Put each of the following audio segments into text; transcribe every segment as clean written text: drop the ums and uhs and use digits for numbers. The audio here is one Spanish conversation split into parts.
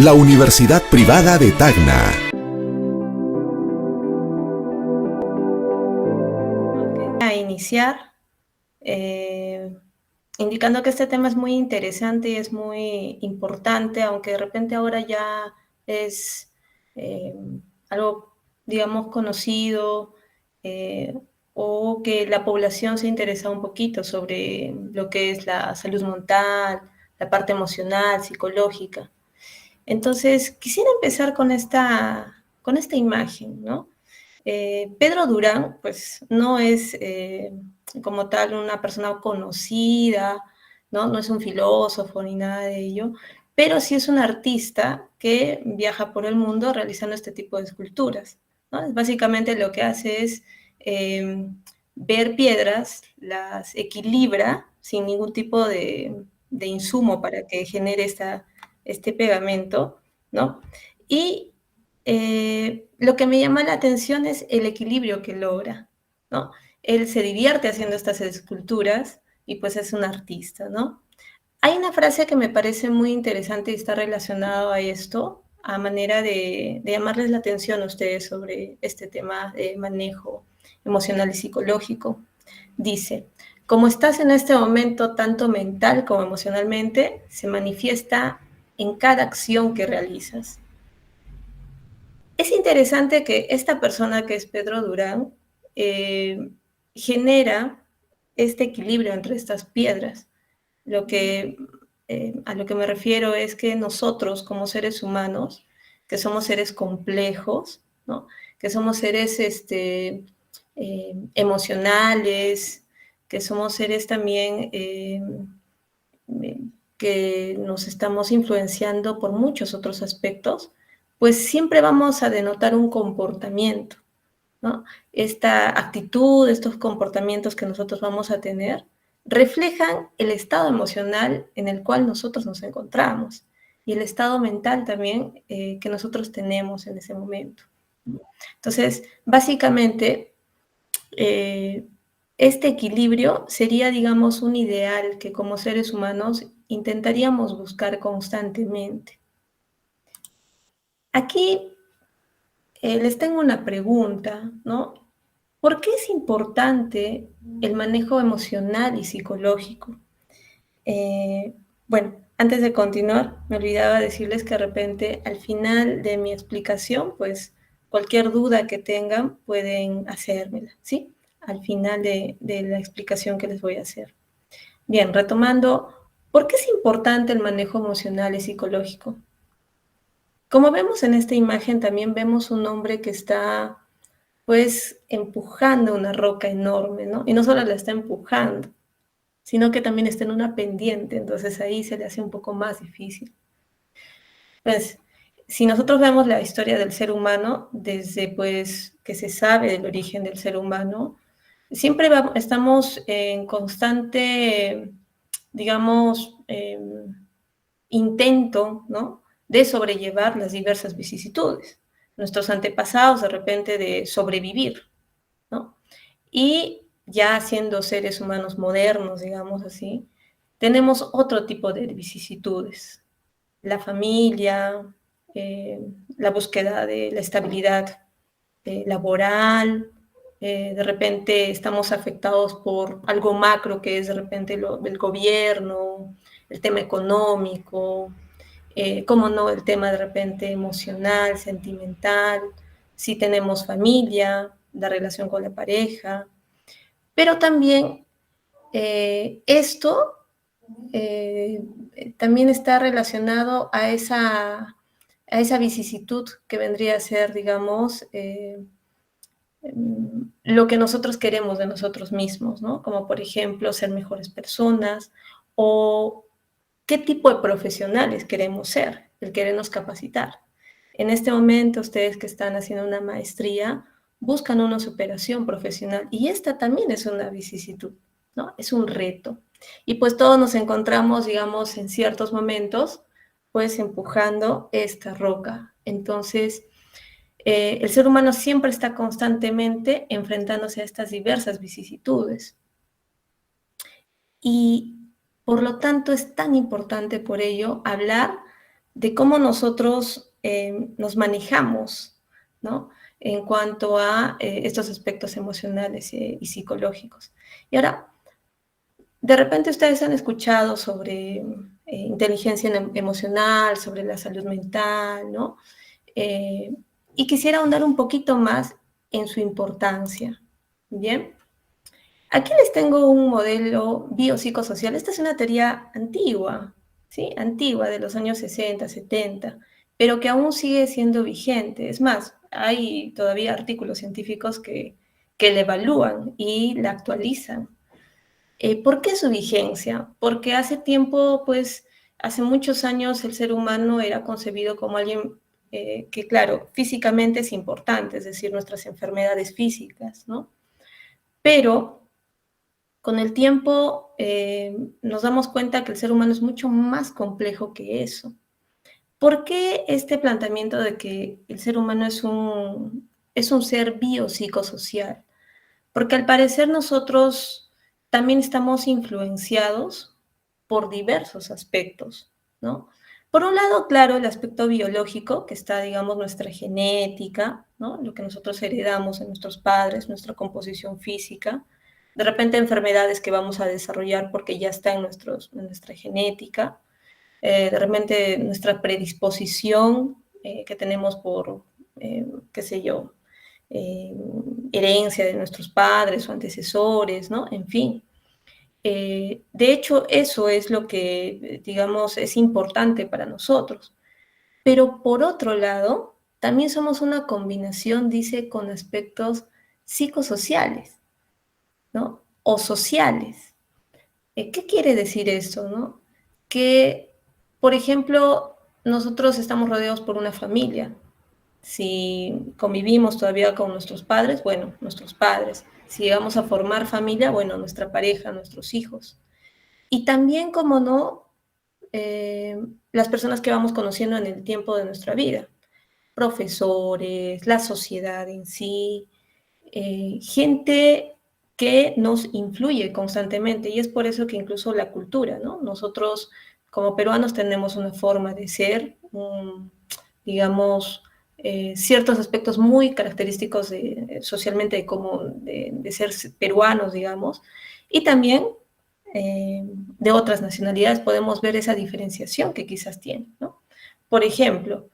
La Universidad Privada de Tacna. A iniciar, indicando que este tema es muy interesante y es muy importante, aunque de repente ahora ya es algo, digamos, conocido, o que la población se interesa un poquito sobre lo que es la salud mental, la parte emocional, psicológica. Entonces, quisiera empezar con esta imagen, ¿no? Pedro Durán, pues, no es como tal una persona conocida, ¿no? No es un filósofo ni nada de ello, pero sí es un artista que viaja por el mundo realizando este tipo de esculturas, ¿no? Básicamente lo que hace es ver piedras, las equilibra sin ningún tipo de insumo para que genere este pegamento, ¿no? Y lo que me llama la atención es el equilibrio que logra, ¿no? Él se divierte haciendo estas esculturas y pues es un artista, ¿no? Hay una frase que me parece muy interesante y está relacionado a esto, a manera de llamarles la atención a ustedes sobre este tema de manejo emocional y psicológico. Dice, como estás en este momento tanto mental como emocionalmente, se manifiesta en cada acción que realizas. Es interesante que esta persona que es Pedro Durán eh, genera este equilibrio entre estas piedras. Lo que, a lo que me refiero es que nosotros como seres humanos, que somos seres complejos, ¿no? Que somos seres emocionales, que somos seres también que nos estamos influenciando por muchos otros aspectos, pues siempre vamos a denotar un comportamiento, ¿no? Esta actitud, estos comportamientos que nosotros vamos a tener, reflejan el estado emocional en el cual nosotros nos encontramos y el estado mental también que nosotros tenemos en ese momento. Entonces, básicamente, eh, este equilibrio sería, digamos, un ideal que como seres humanos intentaríamos buscar constantemente. Aquí les tengo una pregunta, ¿no? ¿Por qué es importante el manejo emocional y psicológico? Eh, bueno, antes de continuar, me olvidaba decirles que de repente al final de mi explicación, pues cualquier duda que tengan pueden hacérmela, ¿sí? Al final de la explicación que les voy a hacer. Bien, retomando, ¿por qué es importante el manejo emocional y psicológico? Como vemos en esta imagen, también vemos un hombre que está, pues, empujando una roca enorme, ¿no? Y no solo la está empujando, sino que también está en una pendiente, entonces ahí se le hace un poco más difícil. Pues, si nosotros vemos la historia del ser humano, desde pues que se sabe del origen del ser humano, siempre estamos en constante, digamos, intento, ¿no? De sobrellevar las diversas vicisitudes. Nuestros antepasados de repente de sobrevivir, ¿no? Y ya siendo seres humanos modernos, digamos así, tenemos otro tipo de vicisitudes. La familia, eh, la búsqueda de la estabilidad laboral, de repente estamos afectados por algo macro que es de repente el gobierno, el tema económico, cómo no, el tema de repente emocional, sentimental, si tenemos familia, la relación con la pareja, pero también esto eh, también está relacionado a esa vicisitud que vendría a ser, digamos, lo que nosotros queremos de nosotros mismos, ¿no? Como por ejemplo ser mejores personas o qué tipo de profesionales queremos ser, el querernos capacitar. En este momento, ustedes que están haciendo una maestría buscan una superación profesional y esta también es una vicisitud, ¿no? Es un reto. Y pues todos nos encontramos, digamos, en ciertos momentos, pues empujando esta roca. Entonces, el ser humano siempre está constantemente enfrentándose a estas diversas vicisitudes. Y por lo tanto es tan importante por ello hablar de cómo nosotros nos manejamos, ¿no? En cuanto a estos aspectos emocionales y psicológicos. Y ahora, de repente ustedes han escuchado sobre inteligencia emocional, sobre la salud mental, ¿no? Eh, y quisiera ahondar un poquito más en su importancia, ¿bien? Aquí les tengo un modelo biopsicosocial. Esta es una teoría antigua, ¿sí? Antigua, de los años 60, 70, pero que aún sigue siendo vigente. Es más, hay todavía artículos científicos que la evalúan y la actualizan. ¿Por qué su vigencia? Porque hace tiempo, pues, hace muchos años el ser humano era concebido como alguien que, claro, físicamente es importante, es decir, nuestras enfermedades físicas, ¿no? Pero con el tiempo nos damos cuenta que el ser humano es mucho más complejo que eso. ¿Por qué este planteamiento de que el ser humano es un ser biopsicosocial? Porque al parecer nosotros también estamos influenciados por diversos aspectos, ¿no? Por un lado, claro, el aspecto biológico, que está, digamos, nuestra genética, ¿no? Lo que nosotros heredamos en nuestros padres, nuestra composición física, de repente enfermedades que vamos a desarrollar porque ya está en nuestra genética, de repente nuestra predisposición que tenemos por, qué sé yo, eh, herencia de nuestros padres o antecesores, ¿no? En fin. De hecho, eso es lo que, digamos, es importante para nosotros. Pero por otro lado, también somos una combinación, dice, con aspectos psicosociales, ¿no? O sociales. ¿Qué quiere decir esto, no? Que, por ejemplo, nosotros estamos rodeados por una familia. Si convivimos todavía con nuestros padres, bueno, nuestros padres. Si llegamos a formar familia, bueno, nuestra pareja, nuestros hijos. Y también, como no, las personas que vamos conociendo en el tiempo de nuestra vida. Profesores, la sociedad en sí, gente que nos influye constantemente y es por eso que incluso la cultura, ¿no? Nosotros como peruanos tenemos una forma de ser, digamos, ciertos aspectos muy característicos socialmente de ser peruanos, digamos, y también de otras nacionalidades podemos ver esa diferenciación que quizás tienen, ¿no? Por ejemplo,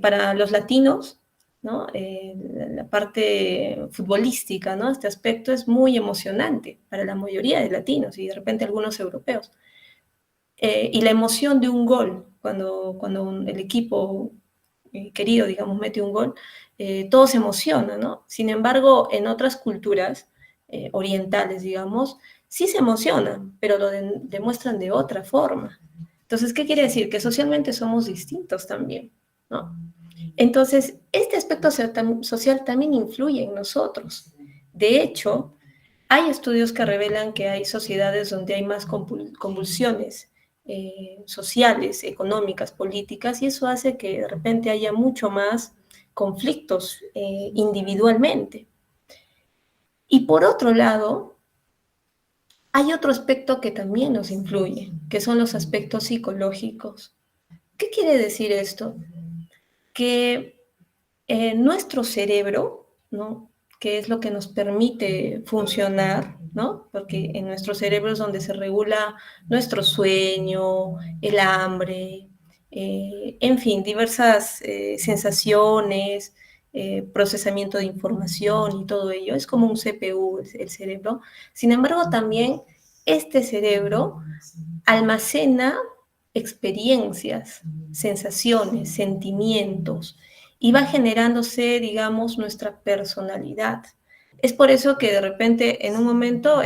para los latinos, ¿no? La parte futbolística, ¿no? Este aspecto es muy emocionante para la mayoría de latinos y de repente algunos europeos. Y la emoción de un gol, cuando el equipo querido, digamos, mete un gol, todo se emociona, ¿no? Sin embargo, en otras culturas orientales, digamos, sí se emocionan, pero lo demuestran de otra forma. Entonces, ¿qué quiere decir? Que socialmente somos distintos también, ¿no? Entonces, este aspecto social también influye en nosotros. De hecho, hay estudios que revelan que hay sociedades donde hay más convulsiones sociales, económicas, políticas, y eso hace que de repente haya mucho más conflictos individualmente. Y por otro lado, hay otro aspecto que también nos influye, que son los aspectos psicológicos. ¿Qué quiere decir esto? Que nuestro cerebro, ¿no? Que es lo que nos permite funcionar, ¿no? Porque en nuestro cerebro es donde se regula nuestro sueño, el hambre, en fin, diversas sensaciones, procesamiento de información y todo ello. Es como un CPU el cerebro. Sin embargo, también este cerebro almacena experiencias, sensaciones, sentimientos, y va generándose, digamos, nuestra personalidad. Es por eso que de repente en un momento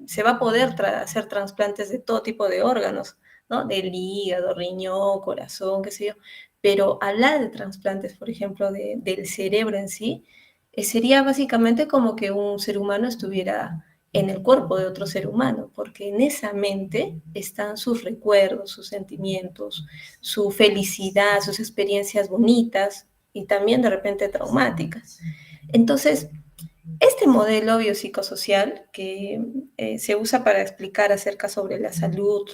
se va a poder hacer trasplantes de todo tipo de órganos, ¿no? Del hígado, riñón, corazón, qué sé yo. Pero hablar de trasplantes, por ejemplo, del cerebro en sí, sería básicamente como que un ser humano estuviera en el cuerpo de otro ser humano, porque en esa mente están sus recuerdos, sus sentimientos, su felicidad, sus experiencias bonitas y también de repente traumáticas. Entonces, este modelo biopsicosocial que se usa para explicar acerca sobre la salud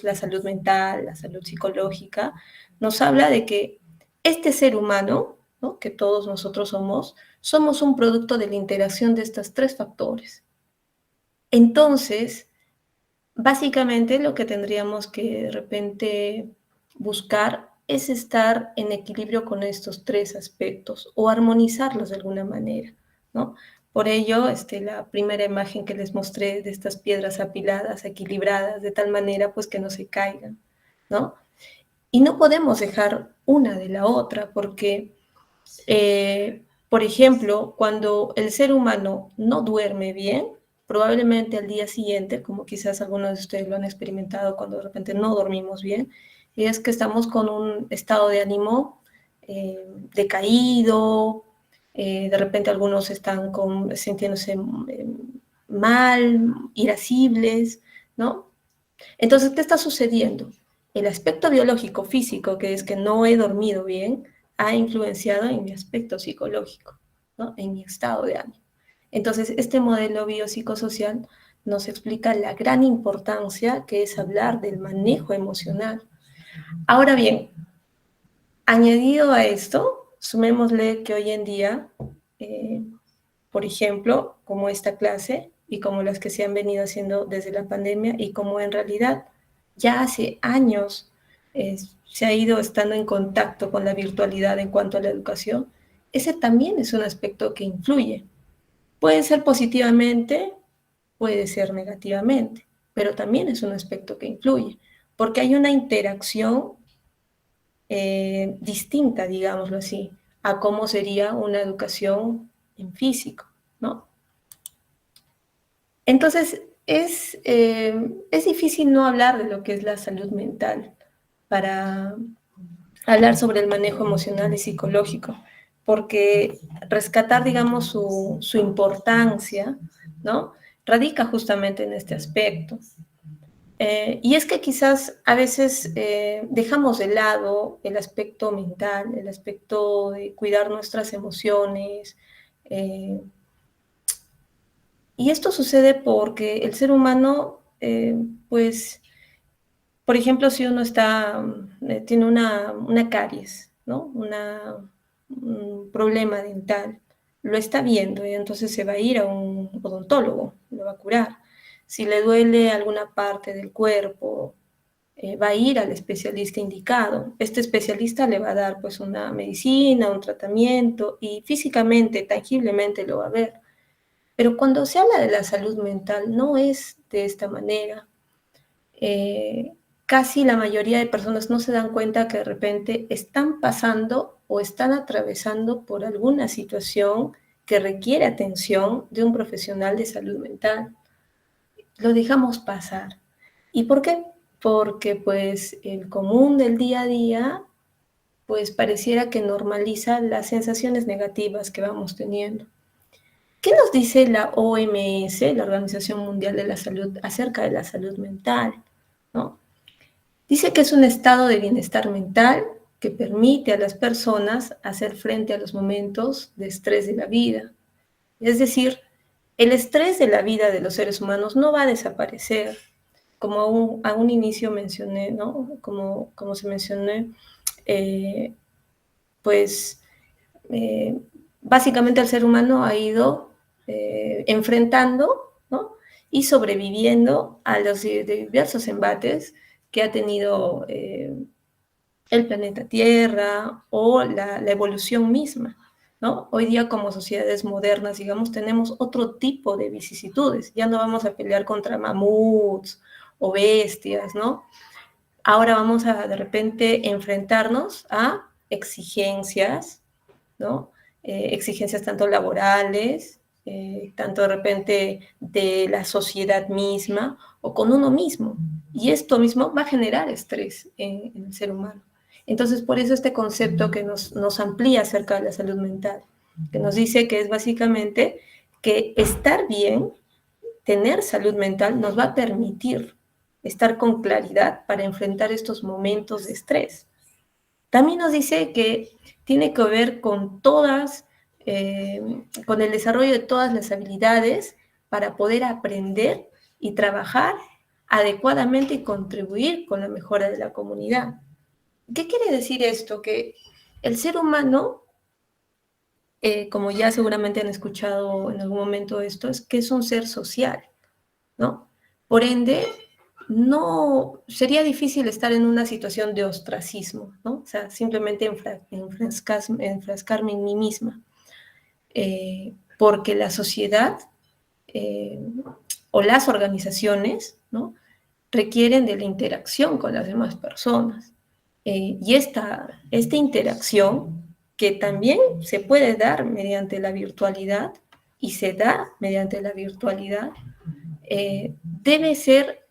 mental, la salud psicológica, nos habla de que este ser humano, ¿no?, que todos nosotros somos un producto de la interacción de estos tres factores. Entonces, básicamente lo que tendríamos que de repente buscar es estar en equilibrio con estos tres aspectos o armonizarlos de alguna manera, ¿no? Por ello, la primera imagen que les mostré de estas piedras apiladas, equilibradas, de tal manera pues que no se caigan, ¿no? Y no podemos dejar una de la otra porque, por ejemplo, cuando el ser humano no duerme bien, probablemente al día siguiente, como quizás algunos de ustedes lo han experimentado cuando de repente no dormimos bien, es que estamos con un estado de ánimo decaído, de repente algunos están sintiéndose mal, irascibles, ¿no? Entonces, ¿qué está sucediendo? El aspecto biológico físico, que es que no he dormido bien, ha influenciado en mi aspecto psicológico, ¿no?, en mi estado de ánimo. Entonces, este modelo biopsicosocial nos explica la gran importancia que es hablar del manejo emocional. Ahora bien, añadido a esto, sumémosle que hoy en día, por ejemplo, como esta clase y como las que se han venido haciendo desde la pandemia y como en realidad ya hace años se ha ido estando en contacto con la virtualidad en cuanto a la educación, ese también es un aspecto que influye. Puede ser positivamente, puede ser negativamente, pero también es un aspecto que influye, porque hay una interacción distinta, digámoslo así, a cómo sería una educación en físico, ¿no? Entonces, es difícil no hablar de lo que es la salud mental para hablar sobre el manejo emocional y psicológico, porque rescatar, digamos, su importancia, ¿no?, radica justamente en este aspecto. Y es que quizás a veces dejamos de lado el aspecto mental, el aspecto de cuidar nuestras emociones, eh, y esto sucede porque el ser humano, pues, por ejemplo, si uno tiene una caries, ¿no?, un problema dental, lo está viendo y entonces se va a ir a un odontólogo, lo va a curar. Si le duele alguna parte del cuerpo, va a ir al especialista indicado. Este especialista le va a dar pues una medicina, un tratamiento y físicamente, tangiblemente lo va a ver. Pero cuando se habla de la salud mental no es de esta manera. Casi la mayoría de personas no se dan cuenta que de repente están pasando o están atravesando por alguna situación que requiere atención de un profesional de salud mental. Lo dejamos pasar. ¿Y por qué? Porque pues el común del día a día pues pareciera que normaliza las sensaciones negativas que vamos teniendo. ¿Qué nos dice la OMS, la Organización Mundial de la Salud, acerca de la salud mental, ¿no? Dice que es un estado de bienestar mental que permite a las personas hacer frente a los momentos de estrés de la vida. Es decir, el estrés de la vida de los seres humanos no va a desaparecer, como a un inicio mencioné, ¿no? Como se mencionó, eh, pues eh, básicamente el ser humano ha ido enfrentando, ¿no?, y sobreviviendo a los diversos embates que ha tenido el planeta Tierra o la evolución misma, ¿no? Hoy día como sociedades modernas, digamos, tenemos otro tipo de vicisitudes. Ya no vamos a pelear contra mamuts o bestias, ¿no? Ahora vamos a de repente enfrentarnos a exigencias, ¿no? Exigencias tanto laborales, tanto de repente de la sociedad misma o con uno mismo. Y esto mismo va a generar estrés en el ser humano. Entonces, por eso este concepto que nos amplía acerca de la salud mental, que nos dice que es básicamente que estar bien, tener salud mental, nos va a permitir estar con claridad para enfrentar estos momentos de estrés. También nos dice que tiene que ver con el desarrollo de todas las habilidades para poder aprender y trabajar adecuadamente y contribuir con la mejora de la comunidad. ¿Qué quiere decir esto? Que el ser humano, como ya seguramente han escuchado en algún momento esto, es que es un ser social, ¿no? Por ende, no sería difícil estar en una situación de ostracismo, ¿no? O sea, simplemente enfrascarme en mí misma, porque la sociedad eh, o las organizaciones, ¿no? requieren de la interacción con las demás personas. Y esta interacción, que también se puede dar mediante la virtualidad y se da mediante la virtualidad, debe ser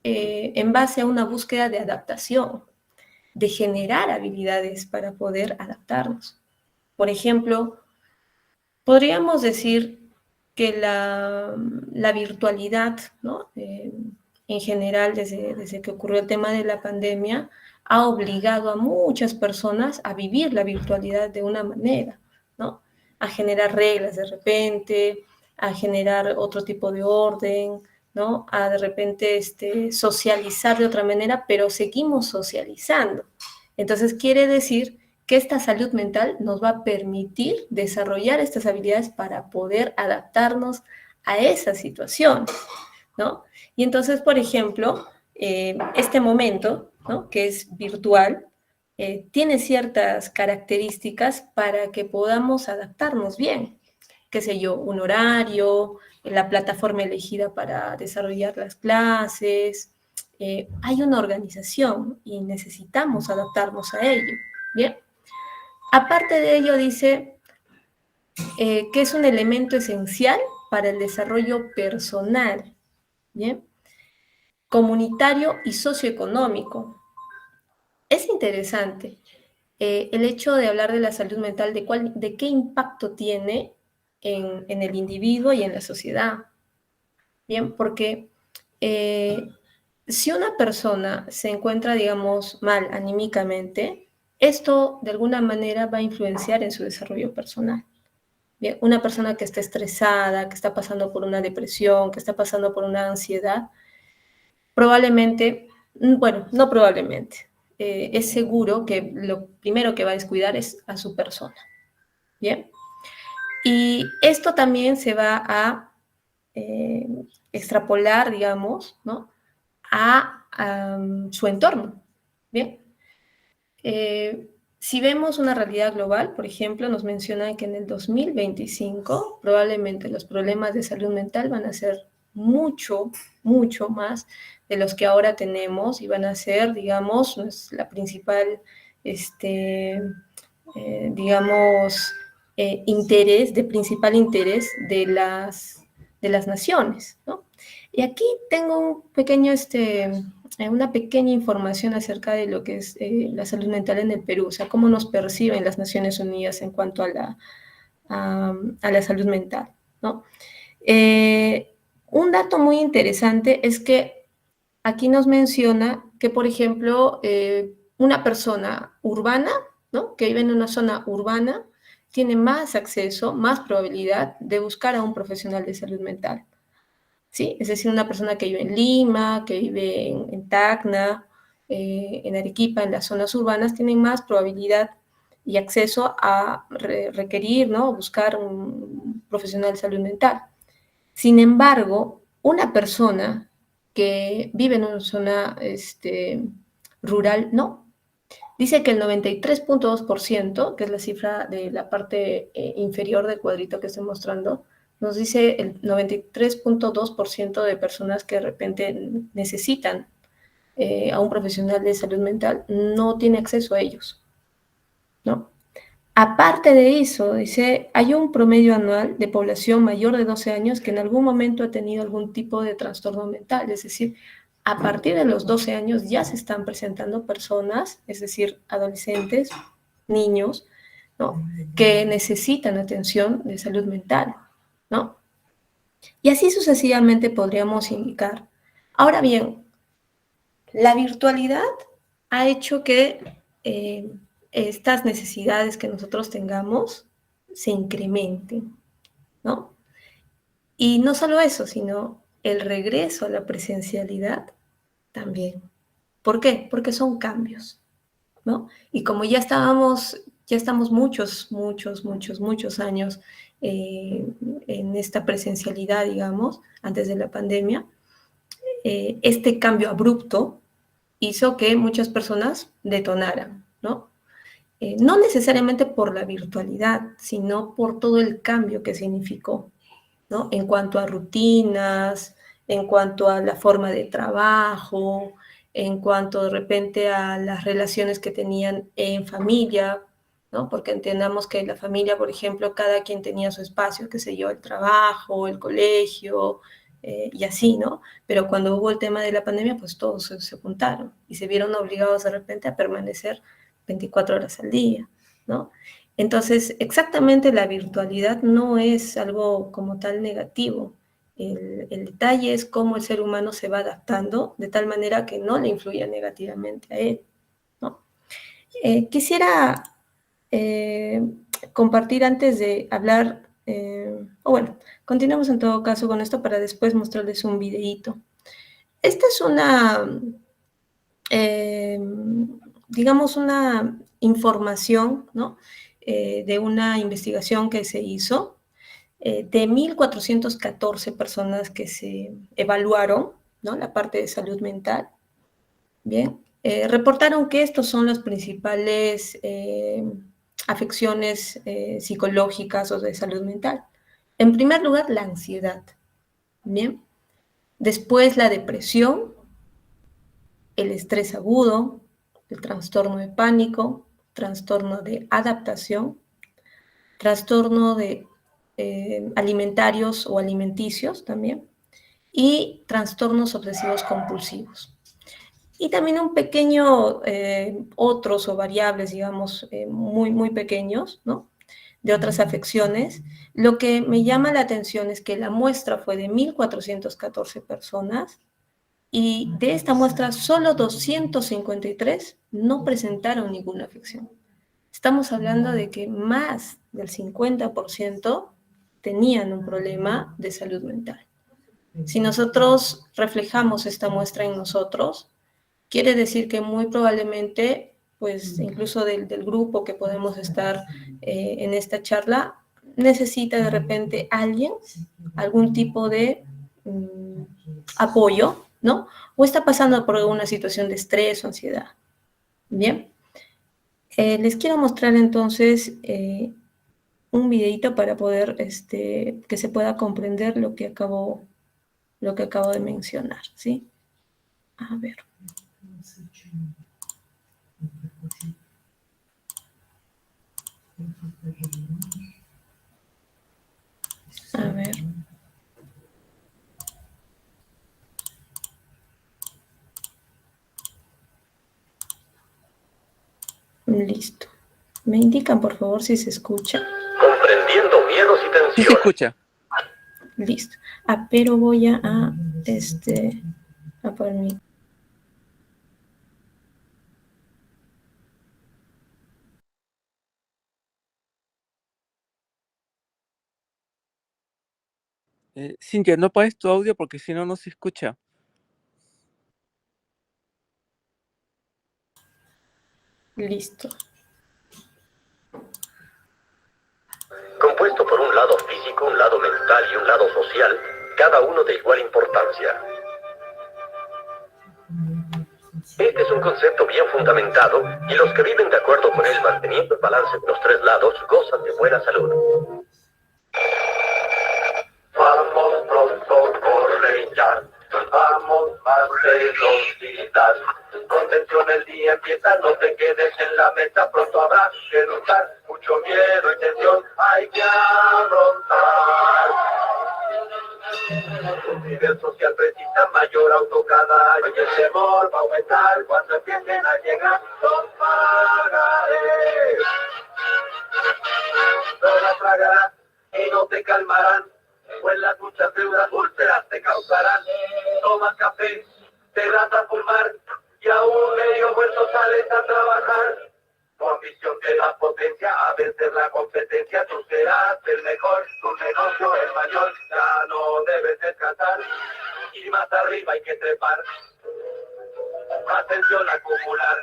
en base a una búsqueda de adaptación, de generar habilidades para poder adaptarnos. Por ejemplo, podríamos decir que la virtualidad, ¿no? En general, desde que ocurrió el tema de la pandemia, ha obligado a muchas personas a vivir la virtualidad de una manera, ¿no? A generar reglas de repente, a generar otro tipo de orden, ¿no? A de repente socializar de otra manera, pero seguimos socializando. Entonces quiere decir que esta salud mental nos va a permitir desarrollar estas habilidades para poder adaptarnos a esas situaciones, ¿no? Y entonces, por ejemplo, este momento, ¿no? que es virtual, tiene ciertas características para que podamos adaptarnos bien. Qué sé yo, un horario, la plataforma elegida para desarrollar las clases, hay una organización y necesitamos adaptarnos a ello, ¿bien? Aparte de ello, dice que es un elemento esencial para el desarrollo personal, ¿bien? Comunitario y socioeconómico. Es interesante el hecho de hablar de la salud mental, de qué impacto tiene en el individuo y en la sociedad, ¿bien? Porque eh, si una persona se encuentra, digamos, mal anímicamente, esto de alguna manera va a influenciar en su desarrollo personal. Bien, una persona que está estresada, que está pasando por una depresión, que está pasando por una ansiedad, probablemente, bueno, no probablemente, es seguro que lo primero que va a descuidar es a su persona. Bien, y esto también se va a eh, extrapolar, digamos, ¿no? a su entorno. Bien, si vemos una realidad global, por ejemplo, nos mencionan que en el 2025 probablemente los problemas de salud mental van a ser mucho, mucho más de los que ahora tenemos y van a ser, digamos, la principal, digamos, principal interés de las naciones, ¿no? Y aquí tengo un pequeño, una pequeña información acerca de lo que es la salud mental en el Perú, o sea, cómo nos perciben las Naciones Unidas en cuanto a la salud mental, ¿no? Un dato muy interesante es que aquí nos menciona que, por ejemplo, una persona urbana, ¿no? que vive en una zona urbana, tiene más acceso, más probabilidad de buscar a un profesional de salud mental. ¿Sí? Es decir, una persona que vive en Lima, que vive en Tacna, en Arequipa, en las zonas urbanas, tienen más probabilidad y acceso a requerir, ¿no? buscar un profesional de salud mental. Sin embargo, una persona que vive en una zona rural, no. Dice que el 93.2%, que es la cifra de la parte inferior del cuadrito que estoy mostrando, nos dice el 93.2% de personas que de repente necesitan a un profesional de salud mental no tiene acceso a ellos, ¿no? Aparte de eso, dice, hay un promedio anual de población mayor de 12 años que en algún momento ha tenido algún tipo de trastorno mental, es decir, a partir de los 12 años ya se están presentando personas, es decir, adolescentes, niños, ¿no? que necesitan atención de salud mental, ¿no? Y así sucesivamente podríamos indicar. Ahora bien, la virtualidad ha hecho que estas necesidades que nosotros tengamos se incrementen, ¿no? Y no solo eso, sino el regreso a la presencialidad también. ¿Por qué? Porque son cambios. ¿no? Y como ya estamos muchos años en esta presencialidad, digamos, antes de la pandemia, este cambio abrupto hizo que muchas personas detonaran, ¿no? No necesariamente por la virtualidad, sino por todo el cambio que significó, ¿no? En cuanto a rutinas, en cuanto a la forma de trabajo, en cuanto de repente a las relaciones que tenían en familia, ¿no? Porque entendamos que la familia, por ejemplo, cada quien tenía su espacio, qué sé yo, el trabajo, el colegio, y así, ¿no? Pero cuando hubo el tema de la pandemia, pues todos se juntaron y se vieron obligados de repente a permanecer 24 horas al día, ¿no? Entonces, exactamente la virtualidad no es algo como tal negativo. El detalle es cómo el ser humano se va adaptando de tal manera que no le influya negativamente a él, ¿no? Quisiera eh, compartir antes de hablar, o bueno, continuamos en todo caso con esto para después mostrarles un videíto. Esta es eh, digamos, una información, ¿no? De una investigación que se hizo de 1.414 personas que se evaluaron, ¿no? La parte de salud mental, ¿bien? Reportaron que estos son las principales afecciones psicológicas o de salud mental. En primer lugar, la ansiedad, ¿bien? Después, la depresión, el estrés agudo, el trastorno de pánico, trastorno de adaptación, trastorno de alimentarios o alimenticios también, y trastornos obsesivos compulsivos. Y también un pequeño, otros o variables, digamos, muy pequeños, ¿no? De otras afecciones. Lo que me llama la atención es que la muestra fue de 1.414 personas y de esta muestra solo 253 no presentaron ninguna afección. Estamos hablando de que más del 50% tenían un problema de salud mental. Si nosotros reflejamos esta muestra en nosotros, quiere decir que muy probablemente, pues incluso del grupo que podemos estar en esta charla, necesita de repente alguien, algún tipo de apoyo, ¿no? O está pasando por alguna situación de estrés o ansiedad. Bien, les quiero mostrar entonces un videito para poder, que se pueda comprender lo que acabo de mencionar, ¿sí? A ver. A ver. Listo. Me indican, por favor, si se escucha. Comprendiendo miedos y tensiones. Sí se escucha. Listo. Pero voy a poner mi... Cintia, no apagues tu audio porque si no, no se escucha. Listo. Compuesto por un lado físico, un lado mental y un lado social, cada uno de igual importancia. Este es un concepto bien fundamentado y los que viven de acuerdo con él manteniendo el balance de los tres lados gozan de buena salud. Vamos pronto, corre ya, vamos más velocidad. Contención el día empieza, no te quedes en la meta, pronto habrá que luchar, mucho miedo y tensión hay que afrontar. Un nivel social precisa mayor auto cada año y el temor va a aumentar cuando empiecen a llegar los pagarés. No las tragarás y no te calmarán, pues las muchas deudas úlceras te causarán. Tomas café, te das a fumar y aún medio muerto sales a trabajar. Tu ambición te da potencia a vencer la competencia, tú serás el mejor, tu negocio es mayor, ya no debes descansar y más arriba hay que trepar, más tensión acumular.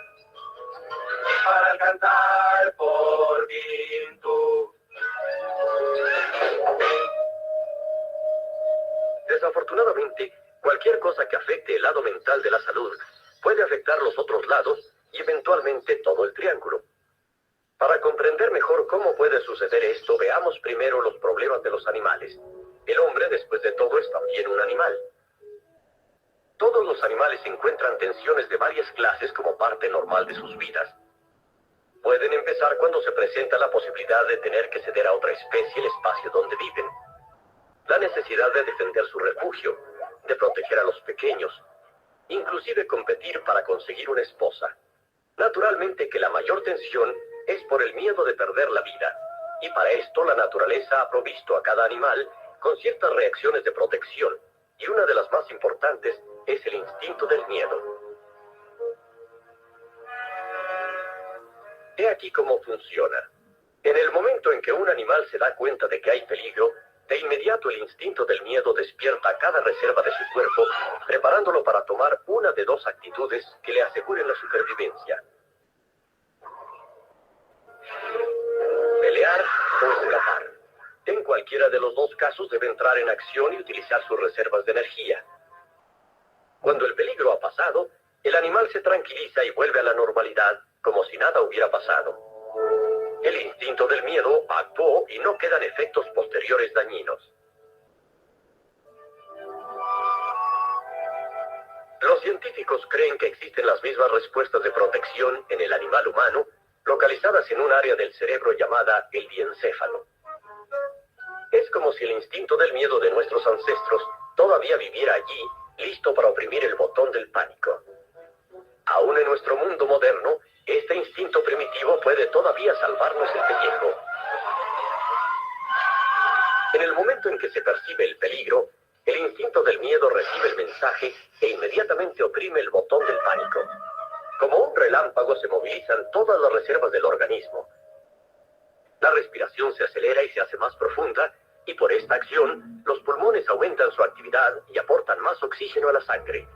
Desafortunadamente, cualquier cosa que afecte el lado mental de la salud puede afectar los otros lados y eventualmente todo el triángulo. Para comprender mejor cómo puede suceder esto, veamos primero los problemas de los animales. El hombre, después de todo, es también un animal. Todos los animales encuentran tensiones de varias clases como parte normal de sus vidas. Pueden empezar cuando se presenta la posibilidad de tener que ceder a otra especie el espacio donde viven. La necesidad de defender su refugio, de proteger a los pequeños, inclusive competir para conseguir una esposa. Naturalmente que la mayor tensión es por el miedo de perder la vida, y para esto la naturaleza ha provisto a cada animal con ciertas reacciones de protección, y una de las más importantes es el instinto del miedo. He aquí cómo funciona. En el momento en que un animal se da cuenta de que hay peligro, de inmediato el instinto del miedo despierta cada reserva de su cuerpo, preparándolo para tomar una de dos actitudes que le aseguren la supervivencia: pelear o escapar. En cualquiera de los dos casos debe entrar en acción y utilizar sus reservas de energía. Cuando el peligro ha pasado, el animal se tranquiliza y vuelve a la normalidad, como si nada hubiera pasado. El instinto del miedo actuó y no quedan efectos posteriores dañinos. Los científicos creen que existen las mismas respuestas de protección en el animal humano, localizadas en un área del cerebro llamada el diencéfalo. Es como si el instinto del miedo de nuestros ancestros todavía viviera allí, listo para oprimir el botón del pánico. Aún en nuestro mundo moderno, este instinto primitivo puede todavía salvarnos el pellejo. En el momento en que se percibe el peligro, el instinto del miedo recibe el mensaje e inmediatamente oprime el botón del pánico. Como un relámpago se movilizan todas las reservas del organismo. La respiración se acelera y se hace más profunda, y por esta acción, los pulmones aumentan su actividad y aportan más oxígeno a la sangre.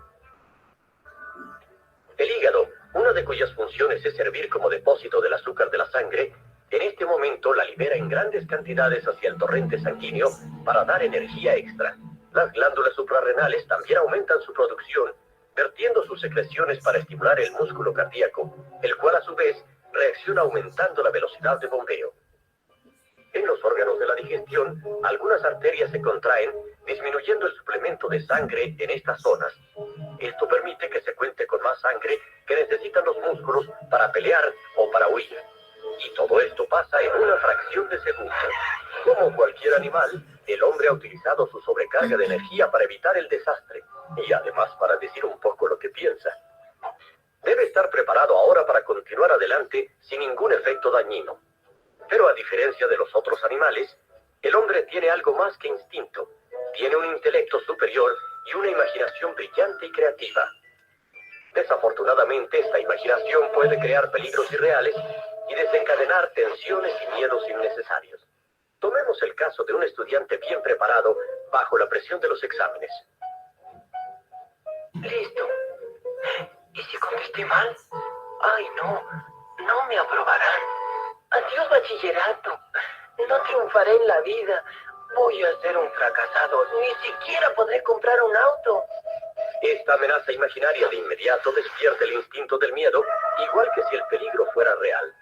El hígado, una de cuyas funciones es servir como depósito del azúcar de la sangre, en este momento la libera en grandes cantidades hacia el torrente sanguíneo para dar energía extra. Las glándulas suprarrenales también aumentan su producción, vertiendo sus secreciones para estimular el músculo cardíaco, el cual a su vez reacciona aumentando la velocidad de bombeo. En los órganos de la digestión, algunas arterias se contraen, disminuyendo el suplemento de sangre en estas zonas. Esto permite que se cuente con más sangre que necesitan los músculos para pelear o para huir. Y todo esto pasa en una fracción de segundo. Como cualquier animal, el hombre ha utilizado su sobrecarga de energía para evitar el desastre, y además para decir un poco lo que piensa. Debe estar preparado ahora para continuar adelante sin ningún efecto dañino. Pero a diferencia de los otros animales, el hombre tiene algo más que instinto. Tiene un intelecto superior y una imaginación brillante y creativa. Desafortunadamente, esta imaginación puede crear peligros irreales y desencadenar tensiones y miedos innecesarios. Tomemos el caso de un estudiante bien preparado bajo la presión de los exámenes. Listo. ¿Y si contesté mal? Ay, no me aprobarán. Adiós, bachillerato. No triunfaré en la vida. Voy a ser un fracasado. Ni siquiera podré comprar un auto. Esta amenaza imaginaria de inmediato despierta el instinto del miedo, igual que si el peligro fuera real.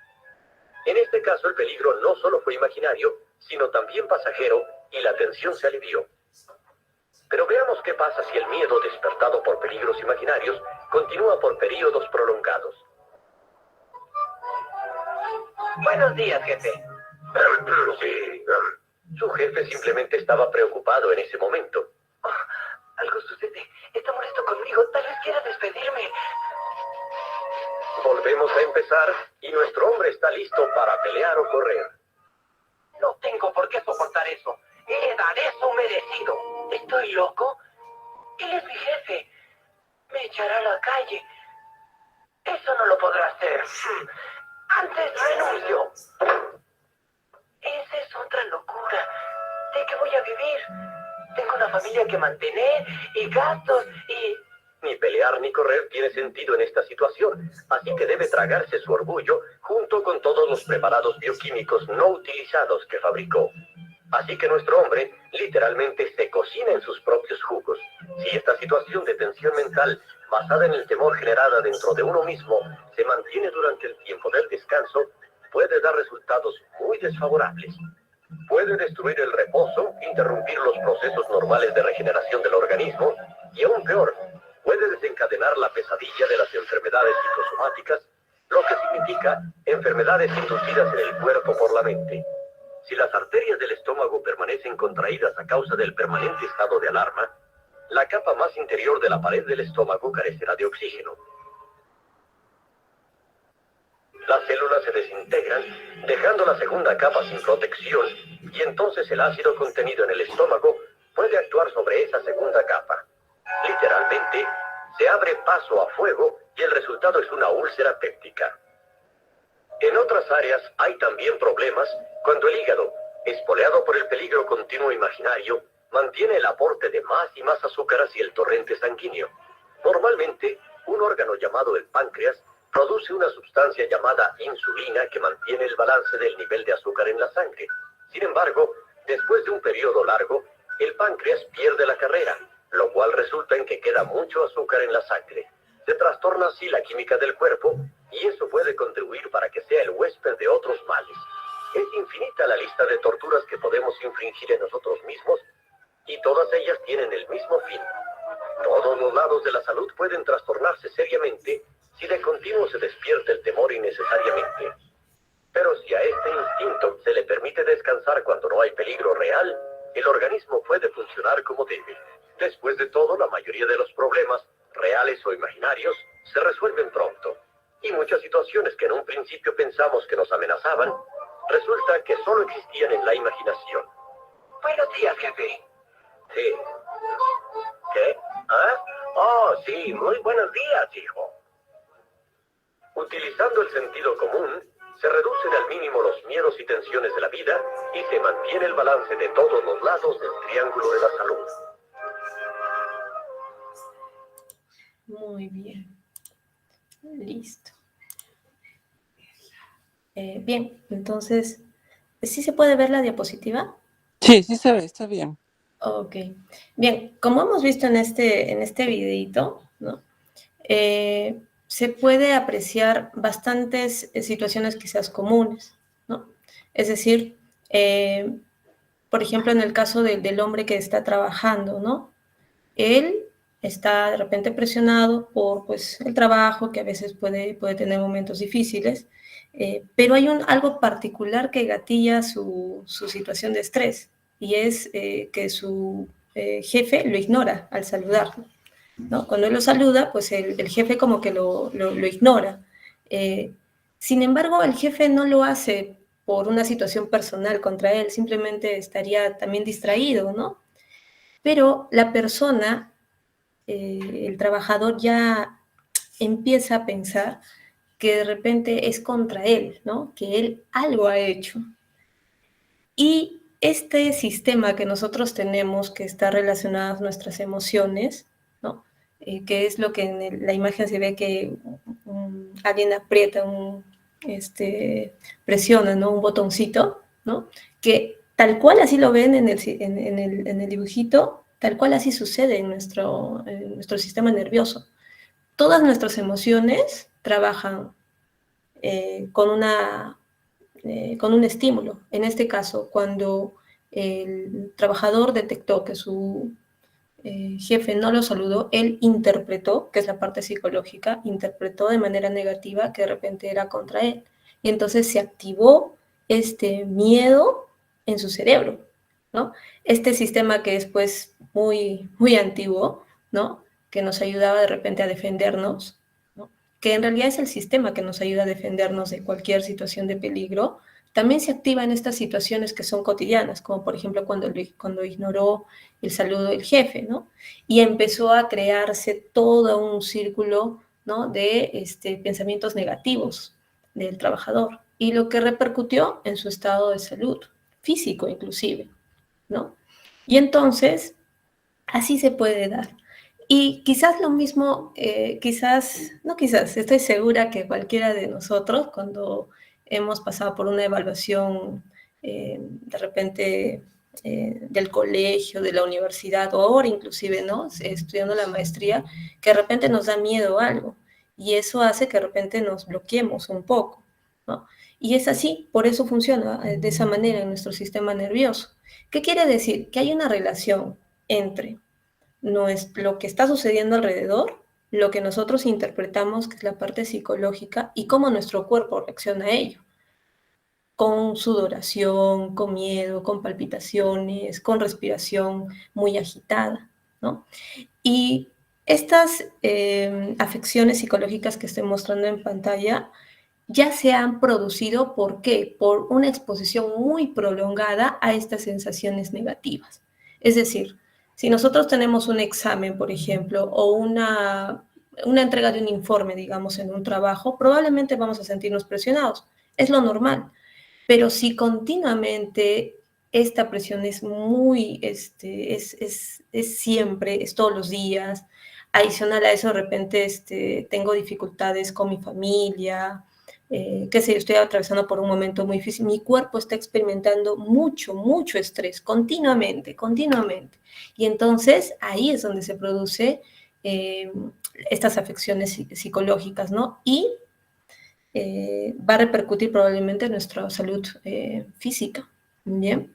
En este caso, el peligro no solo fue imaginario, sino también pasajero, y la tensión se alivió. Pero veamos qué pasa si el miedo despertado por peligros imaginarios continúa por períodos prolongados. Buenos días, jefe. Sí. Su jefe simplemente estaba preocupado en ese momento. Oh, algo sucede. Está molesto conmigo. Tal vez quiera despedirme. Volvemos a empezar y nuestro hombre está listo para pelear o correr. No tengo por qué soportar eso. Le daré su merecido. ¿Estoy loco? Él es mi jefe. Me echará a la calle. Eso no lo podrá hacer. Antes renuncio. Esa es otra locura. ¿De qué voy a vivir? Tengo una familia que mantener y gastos y... Ni pelear ni correr tiene sentido en esta situación, así que debe tragarse su orgullo junto con todos los preparados bioquímicos no utilizados que fabricó. Así que nuestro hombre Literalmente se cocina en sus propios jugos. Si esta situación de tensión mental, basada en el temor generada dentro de uno mismo, se mantiene durante el tiempo del descanso, puede dar resultados muy desfavorables. Puede destruir el reposo, interrumpir los procesos normales de regeneración del organismo y, aún peor, puede desencadenar la pesadilla de las enfermedades psicosomáticas, lo que significa enfermedades inducidas en el cuerpo por la mente. Si las arterias del estómago permanecen contraídas a causa del permanente estado de alarma, la capa más interior de la pared del estómago carecerá de oxígeno. Las células se desintegran, dejando la segunda capa sin protección, y entonces el ácido contenido en el estómago puede actuar sobre esa segunda capa. Literalmente, se abre paso a fuego y el resultado es una úlcera péptica. En otras áreas hay también problemas cuando el hígado, espoleado por el peligro continuo imaginario, mantiene el aporte de más y más azúcar hacia el torrente sanguíneo. Normalmente, un órgano llamado el páncreas produce una sustancia llamada insulina que mantiene el balance del nivel de azúcar en la sangre. Sin embargo, después de un periodo largo, el páncreas pierde la carrera, lo cual resulta en que queda mucho azúcar en la sangre. Se trastorna así la química del cuerpo y eso puede contribuir para que sea el huésped de otros males. Es infinita la lista de torturas que podemos infringir en nosotros mismos y todas ellas tienen el mismo fin. Todos los lados de la salud pueden trastornarse seriamente si de continuo se despierta el temor innecesariamente. Pero si a este instinto se le permite descansar cuando no hay peligro real, el organismo puede funcionar como debe. Después de todo, la mayoría de los problemas, reales o imaginarios, se resuelven pronto. Y muchas situaciones que en un principio pensamos que nos amenazaban, resulta que solo existían en la imaginación. Buenos días, jefe. Sí. ¿Qué? ¿Ah? Oh, sí, muy buenos días, hijo. Utilizando el sentido común, se reducen al mínimo los miedos y tensiones de la vida y se mantiene el balance de todos los lados del triángulo de la salud. Muy bien. Listo. Bien, entonces, ¿sí se puede ver la diapositiva? Sí, sí se ve, está bien. Ok. Bien, como hemos visto en este videito, ¿no? Se puede apreciar bastantes situaciones quizás comunes, ¿no? Es decir, por ejemplo, en el caso del hombre que está trabajando, ¿no? Él está de repente presionado por pues, el trabajo, que a veces puede tener momentos difíciles, pero hay algo particular que gatilla su situación de estrés, y es que su jefe lo ignora al saludarlo, ¿no? Cuando él lo saluda, pues el jefe como que lo ignora. Sin embargo, el jefe no lo hace por una situación personal contra él, simplemente estaría también distraído, ¿no? Pero la persona, el trabajador ya empieza a pensar que de repente es contra él, ¿no? Que él algo ha hecho. Y este sistema que nosotros tenemos, que está relacionado a nuestras emociones, ¿no? Que es lo que en la imagen se ve que alguien aprieta, presiona, ¿no? Un botoncito, ¿no? Que tal cual así lo ven en el dibujito, tal cual así sucede en nuestro sistema nervioso. Todas nuestras emociones trabajan con un estímulo. En este caso, cuando el trabajador detectó que su jefe no lo saludó, él interpretó, que es la parte psicológica, interpretó de manera negativa que de repente era contra él. Y entonces se activó este miedo en su cerebro, ¿no? Este sistema que es pues muy, muy antiguo, ¿no? Que nos ayudaba de repente a defendernos, ¿no? Que en realidad es el sistema que nos ayuda a defendernos de cualquier situación de peligro, también se activa en estas situaciones que son cotidianas, como por ejemplo cuando ignoró el saludo del jefe, ¿no? Y empezó a crearse todo un círculo, ¿no? De pensamientos negativos del trabajador, y lo que repercutió en su estado de salud, físico inclusive, ¿no? Y entonces, así se puede dar. Y quizás lo mismo, estoy segura que cualquiera de nosotros, cuando hemos pasado por una evaluación de repente del colegio, de la universidad, o ahora inclusive, ¿no? Estudiando la maestría, que de repente nos da miedo algo, y eso hace que de repente nos bloqueemos un poco, ¿no? Y es así, por eso funciona de esa manera en nuestro sistema nervioso. ¿Qué quiere decir? Que hay una relación entre lo que está sucediendo alrededor, lo que nosotros interpretamos, que es la parte psicológica, y cómo nuestro cuerpo reacciona a ello, con sudoración, con miedo, con palpitaciones, con respiración muy agitada, ¿no? Y estas afecciones psicológicas que estoy mostrando en pantalla ya se han producido, ¿por qué? Por una exposición muy prolongada a estas sensaciones negativas. Es decir, si nosotros tenemos un examen, por ejemplo, o una entrega de un informe, digamos, en un trabajo, probablemente vamos a sentirnos presionados. Es lo normal. Pero si continuamente esta presión es muy, es siempre, es todos los días, adicional a eso de repente tengo dificultades con mi familia, qué sé, estoy atravesando por un momento muy difícil, mi cuerpo está experimentando mucho, mucho estrés, continuamente, continuamente. Y entonces ahí es donde se produce estas afecciones psicológicas, ¿no? Y va a repercutir probablemente en nuestra salud física. Bien.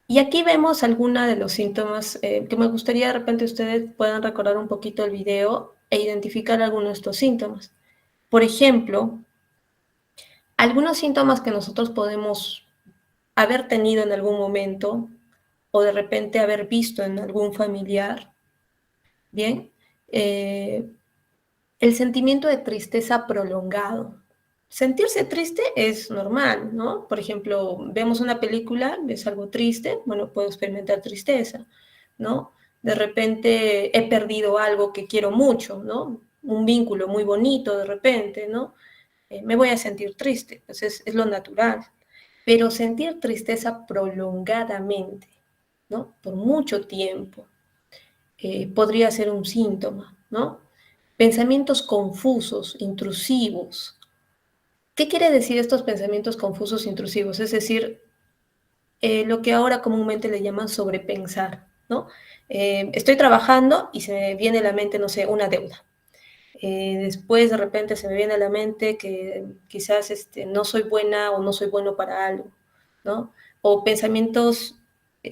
Y aquí vemos algunos de los síntomas que me gustaría de repente ustedes puedan recordar un poquito el video e identificar algunos de estos síntomas. Por ejemplo, algunos síntomas que nosotros podemos haber tenido en algún momento o de repente haber visto en algún familiar, ¿bien? El sentimiento de tristeza prolongado. Sentirse triste es normal, ¿no? Por ejemplo, vemos una película, ves algo triste, bueno, puedo experimentar tristeza, ¿no? De repente he perdido algo que quiero mucho, ¿no? Un vínculo muy bonito de repente, ¿no? Me voy a sentir triste, pues es lo natural. Pero sentir tristeza prolongadamente, ¿no? Por mucho tiempo, podría ser un síntoma, ¿no? Pensamientos confusos, intrusivos. ¿Qué quiere decir estos pensamientos confusos, intrusivos? Es decir, lo que ahora comúnmente le llaman sobrepensar, ¿no? Estoy trabajando y se me viene a la mente, no sé, una deuda. Después de repente se me viene a la mente que quizás no soy buena o no soy bueno para algo, ¿no? O pensamientos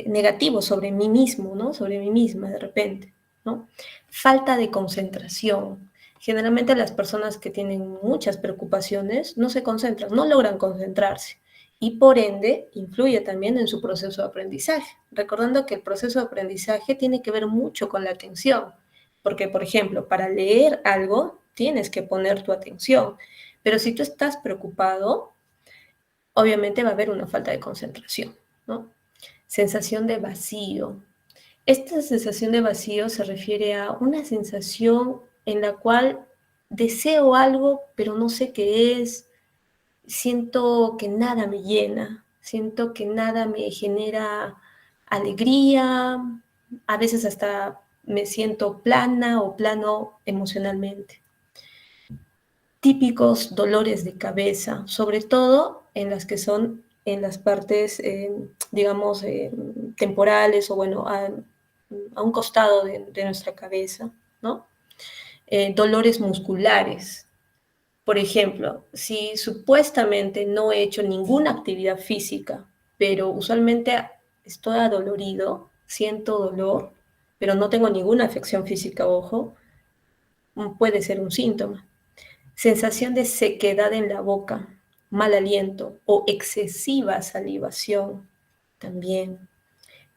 negativos sobre mí mismo, ¿no? Sobre mí misma de repente, ¿no? Falta de concentración. Generalmente las personas que tienen muchas preocupaciones no se concentran, no logran concentrarse y por ende influye también en su proceso de aprendizaje. Recordando que el proceso de aprendizaje tiene que ver mucho con la atención, porque por ejemplo, para leer algo tienes que poner tu atención, pero si tú estás preocupado, obviamente va a haber una falta de concentración, ¿no? Sensación de vacío. Esta sensación de vacío se refiere a una sensación en la cual deseo algo, pero no sé qué es, siento que nada me llena, siento que nada me genera alegría, a veces hasta me siento plana o plano emocionalmente. Típicos dolores de cabeza, sobre todo en las que son en las partes, digamos, temporales o bueno, a un costado de nuestra cabeza, ¿no? Dolores musculares. Por ejemplo, si supuestamente no he hecho ninguna actividad física, pero usualmente estoy adolorido, siento dolor, pero no tengo ninguna afección física, ojo, puede ser un síntoma. Sensación de sequedad en la boca, mal aliento o excesiva salivación también.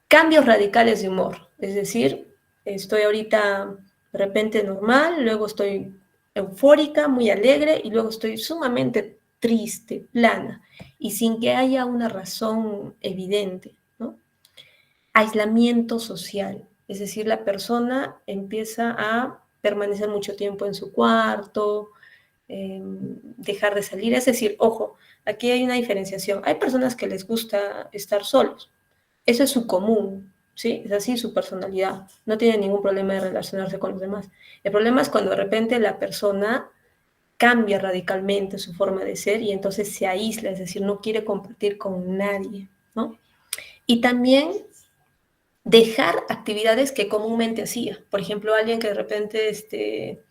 Cambios radicales de humor, es decir, estoy ahorita de repente normal, luego estoy eufórica, muy alegre y luego estoy sumamente triste, plana y sin que haya una razón evidente, ¿no? Aislamiento social, es decir, la persona empieza a permanecer mucho tiempo en su cuarto, dejar de salir, es decir, ojo, aquí hay una diferenciación, hay personas que les gusta estar solos, eso es su común, ¿sí? Es así su personalidad, no tiene ningún problema de relacionarse con los demás. El problema es cuando de repente la persona cambia radicalmente su forma de ser y entonces se aísla, es decir, no quiere compartir con nadie, ¿no? Y también dejar actividades que comúnmente hacía. Por ejemplo, alguien que de repente,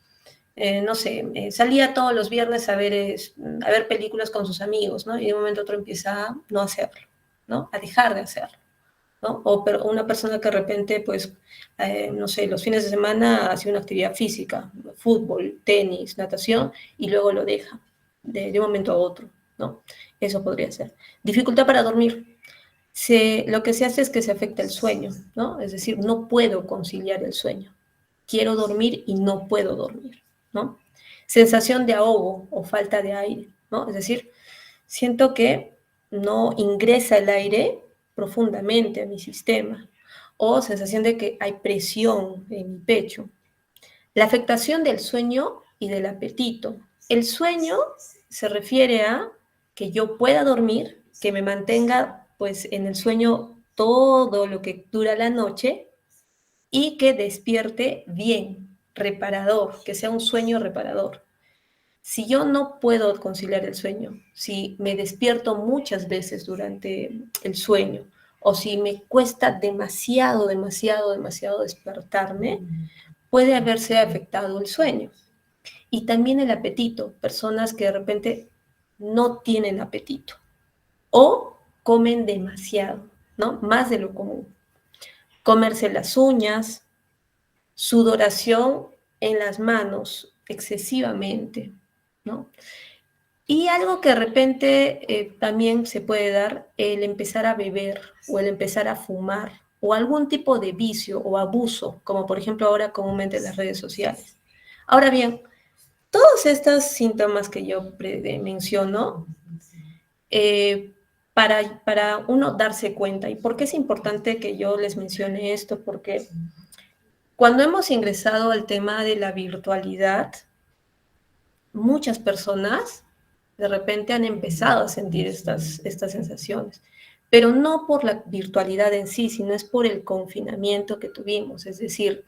no sé, salía todos los viernes a ver películas con sus amigos, ¿no? Y de un momento a otro empieza a no hacerlo, ¿no? A dejar de hacerlo, ¿no? O una persona que de repente, pues, no sé, los fines de semana hace una actividad física, fútbol, tenis, natación, y luego lo deja de un momento a otro, ¿no? Eso podría ser. Dificultad para dormir. Lo que se hace es que se afecta el sueño, ¿no? Es decir, no puedo conciliar el sueño. Quiero dormir y no puedo dormir, ¿no? Sensación de ahogo o falta de aire, ¿no? Es decir, siento que no ingresa el aire profundamente a mi sistema, o sensación de que hay presión en mi pecho. La afectación del sueño y del apetito. El sueño se refiere a que yo pueda dormir, que me mantenga pues en el sueño todo lo que dura la noche y que despierte bien, reparador, que sea un sueño reparador. Si yo no puedo conciliar el sueño, si me despierto muchas veces durante el sueño, o si me cuesta demasiado despertarme, puede haberse afectado el sueño. Y también el apetito, personas que de repente no tienen apetito o comen demasiado, ¿no? Más de lo común. Comerse las uñas, sudoración en las manos excesivamente, ¿no? Y algo que de repente también se puede dar, el empezar a beber o el empezar a fumar o algún tipo de vicio o abuso, como por ejemplo ahora comúnmente en las redes sociales. Ahora bien, todos estos síntomas que yo menciono, para uno darse cuenta, ¿y por qué es importante que yo les mencione esto? Porque cuando hemos ingresado al tema de la virtualidad, muchas personas de repente han empezado a sentir estas sensaciones, pero no por la virtualidad en sí, sino es por el confinamiento que tuvimos, es decir,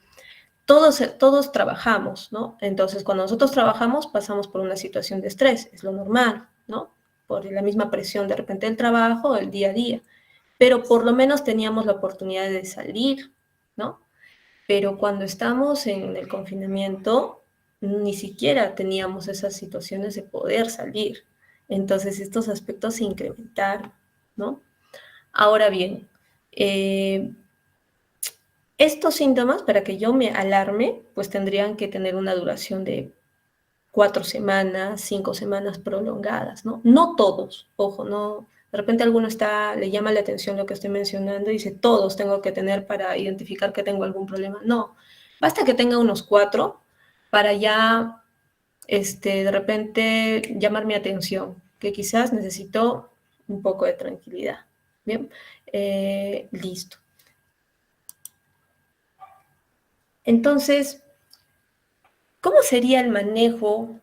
todos trabajamos, ¿no? Entonces, cuando nosotros trabajamos, pasamos por una situación de estrés, es lo normal, ¿no? Por la misma presión de repente del trabajo, el día a día. Pero por lo menos teníamos la oportunidad de salir, ¿no? Pero cuando estamos en el confinamiento, ni siquiera teníamos esas situaciones de poder salir. Entonces, estos aspectos se incrementaron, ¿no? Ahora bien, estos síntomas, para que yo me alarme, pues tendrían que tener una duración de 4 semanas, 5 semanas prolongadas, ¿no? No todos, ojo, no. De repente a alguno le llama la atención lo que estoy mencionando y dice, todos tengo que tener para identificar que tengo algún problema. No, basta que tenga unos 4 para ya, de repente, llamar mi atención, que quizás necesito un poco de tranquilidad. Bien, listo. Entonces, ¿cómo sería el manejo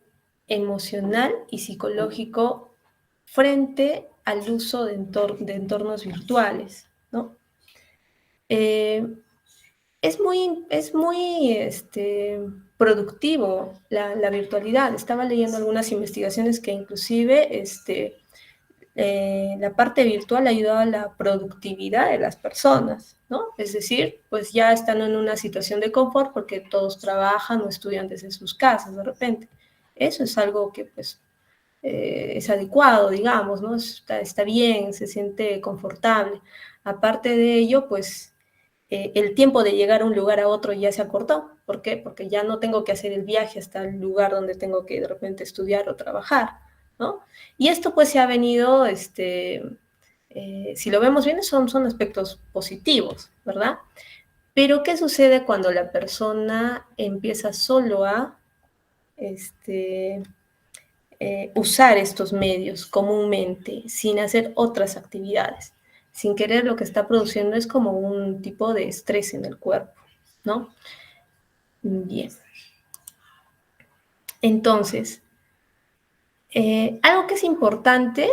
emocional y psicológico frente al uso de entornos virtuales, ¿no? Es muy productivo la virtualidad. Estaba leyendo algunas investigaciones que inclusive la parte virtual ha ayudado a la productividad de las personas, ¿no? Es decir, pues ya están en una situación de confort porque todos trabajan o estudian desde sus casas de repente. Eso es algo que pues es adecuado, digamos, ¿no? Está bien, se siente confortable. Aparte de ello, pues el tiempo de llegar a un lugar a otro ya se acortó. ¿Por qué? Porque ya no tengo que hacer el viaje hasta el lugar donde tengo que de repente estudiar o trabajar, ¿no? Y esto pues se ha venido, si lo vemos bien, son aspectos positivos, ¿verdad? Pero ¿qué sucede cuando la persona empieza solo a usar estos medios comúnmente, sin hacer otras actividades? Sin querer, lo que está produciendo es como un tipo de estrés en el cuerpo, ¿no? Bien. Entonces, algo que es importante,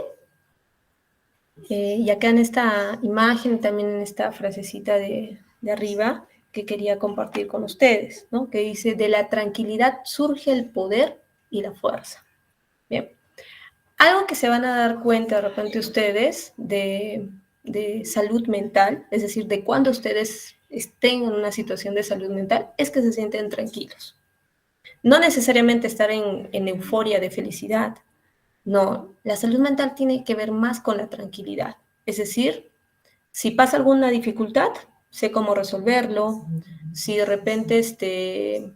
y acá en esta imagen, también en esta frasecita de arriba, que quería compartir con ustedes, ¿no? Que dice, de la tranquilidad surge el poder y la fuerza. Bien. Algo que se van a dar cuenta de repente ustedes de de salud mental, es decir, de cuando ustedes estén en una situación de salud mental, es que se sienten tranquilos. No necesariamente estar en euforia de felicidad. No, la salud mental tiene que ver más con la tranquilidad. Es decir, si pasa alguna dificultad, sé cómo resolverlo. Si de repente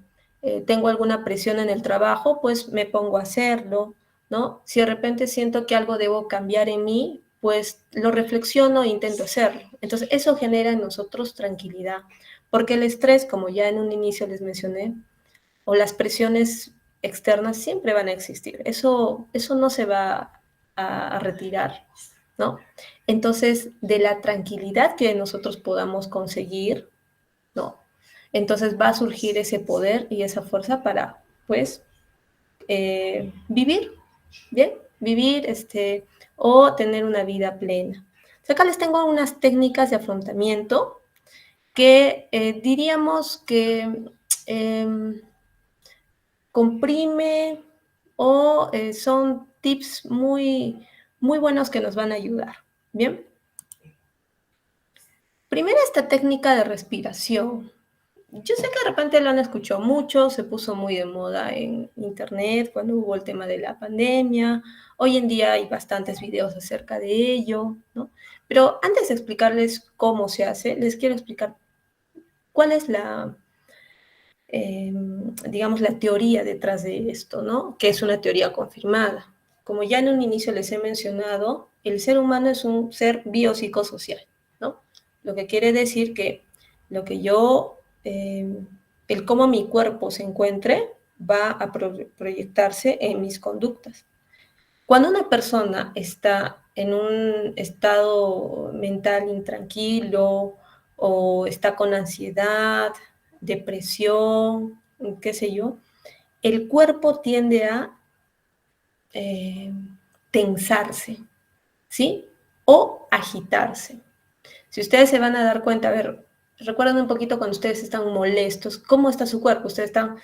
tengo alguna presión en el trabajo, pues me pongo a hacerlo, ¿no? Si de repente siento que algo debo cambiar en mí, pues lo reflexiono e intento hacerlo. Entonces, eso genera en nosotros tranquilidad, porque el estrés, como ya en un inicio les mencioné, o las presiones externas siempre van a existir. Eso no se va a retirar, ¿no? Entonces, de la tranquilidad que nosotros podamos conseguir, ¿no? Entonces va a surgir ese poder y esa fuerza para, pues, vivir, ¿bien? Vivir, o tener una vida plena. Acá les tengo unas técnicas de afrontamiento que diríamos que comprime o son tips muy, muy buenos que nos van a ayudar. Bien. Primero, esta técnica de respiración. Yo sé que de repente lo han escuchado mucho, se puso muy de moda en internet cuando hubo el tema de la pandemia. Hoy en día hay bastantes videos acerca de ello, ¿no? Pero antes de explicarles cómo se hace, les quiero explicar cuál es digamos, la teoría detrás de esto, ¿no? Que es una teoría confirmada. Como ya en un inicio les he mencionado, el ser humano es un ser biopsicosocial, ¿no? Lo que quiere decir que lo que yo, el cómo mi cuerpo se encuentre, va a proyectarse en mis conductas. Cuando una persona está en un estado mental intranquilo o está con ansiedad, depresión, qué sé yo, el cuerpo tiende a eh, tensarse, ¿sí? O agitarse. Si ustedes se van a dar cuenta, a ver, recuerden un poquito cuando ustedes están molestos, ¿cómo está su cuerpo? Ustedes están,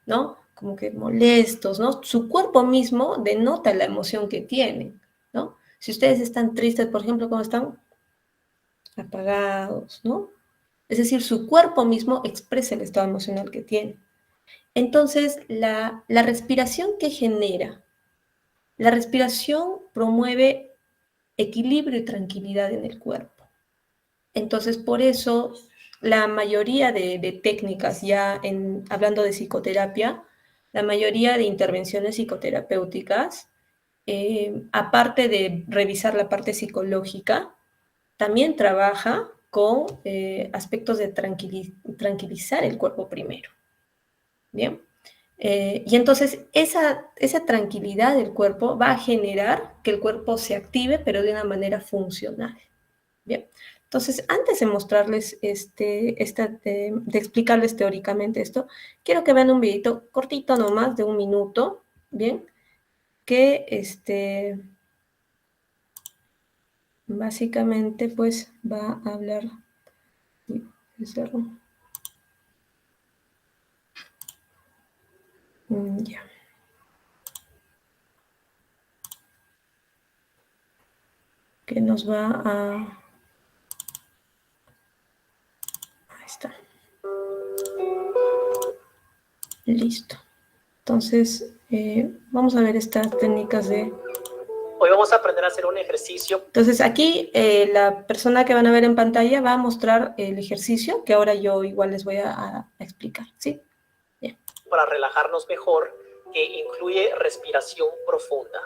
¿no? Como que molestos, ¿no? Su cuerpo mismo denota la emoción que tienen, ¿no? Si ustedes están tristes, por ejemplo, ¿cómo están? Apagados, ¿no? Es decir, su cuerpo mismo expresa el estado emocional que tiene. Entonces, la respiración que genera, la respiración promueve equilibrio y tranquilidad en el cuerpo. Entonces, por eso, la mayoría de técnicas, ya hablando de psicoterapia, la mayoría de intervenciones psicoterapéuticas, aparte de revisar la parte psicológica, también trabaja con aspectos de tranquilizar el cuerpo primero. Bien. Y entonces esa tranquilidad del cuerpo va a generar que el cuerpo se active, pero de una manera funcional. Bien. Entonces, antes de mostrarles de explicarles teóricamente esto, quiero que vean un videito cortito nomás, de 1 minuto, ¿bien? Que básicamente pues va a hablar. Uy, ¿qué cerró? Ya. Que nos va a... Ahí está. Listo. Entonces, vamos a ver estas técnicas de... Hoy vamos a aprender a hacer un ejercicio. Entonces, aquí la persona que van a ver en pantalla va a mostrar el ejercicio que ahora yo igual les voy a explicar, ¿sí? Bien. Para relajarnos mejor, que incluye respiración profunda.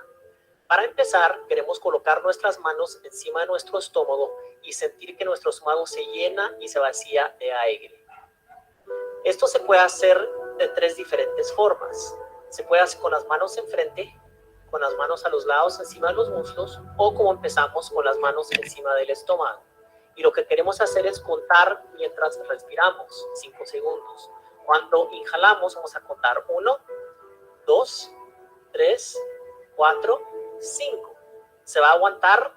Para empezar, queremos colocar nuestras manos encima de nuestro estómago y sentir que nuestro estómago se llena y se vacía de aire. Esto se puede hacer de 3 diferentes formas. Se puede hacer con las manos enfrente, con las manos a los lados encima de los muslos, o como empezamos con las manos encima del estómago. Y lo que queremos hacer es contar mientras respiramos, 5 segundos. Cuando inhalamos vamos a contar 1, 2, 3, 4, 5. Se va a aguantar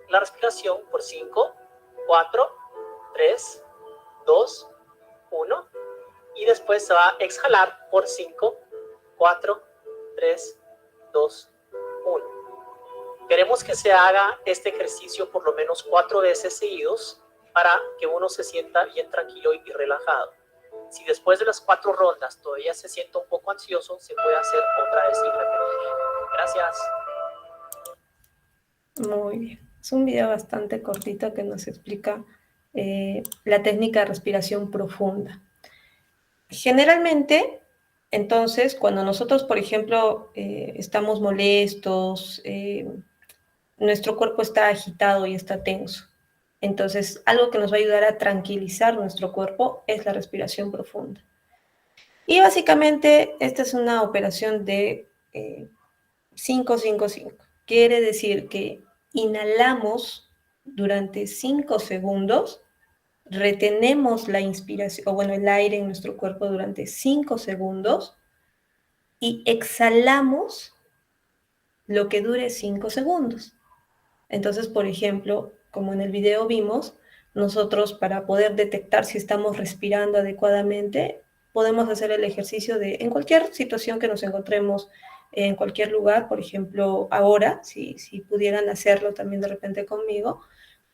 la respiración por 5, 4, 3, 2, 1. Y después se va a exhalar por 5, 4, 3, 2, 1. Queremos que se haga este ejercicio por lo menos 4 veces seguidos para que uno se sienta bien tranquilo y relajado. Si después de las 4 rondas todavía se siente un poco ansioso, se puede hacer otra vez y repetir. Gracias. Muy bien. Es un video bastante cortito que nos explica la técnica de respiración profunda. Generalmente, entonces, cuando nosotros, por ejemplo, estamos molestos, nuestro cuerpo está agitado y está tenso. Entonces, algo que nos va a ayudar a tranquilizar nuestro cuerpo es la respiración profunda. Y básicamente, esta es una operación de 5-5-5. Quiere decir que inhalamos durante 5 segundos, retenemos la inspiración, o bueno, el aire en nuestro cuerpo durante 5 segundos y exhalamos lo que dure 5 segundos. Entonces, por ejemplo, como en el video vimos, nosotros para poder detectar si estamos respirando adecuadamente, podemos hacer el ejercicio de, en cualquier situación que nos encontremos, en cualquier lugar, por ejemplo, ahora, si pudieran hacerlo también de repente conmigo,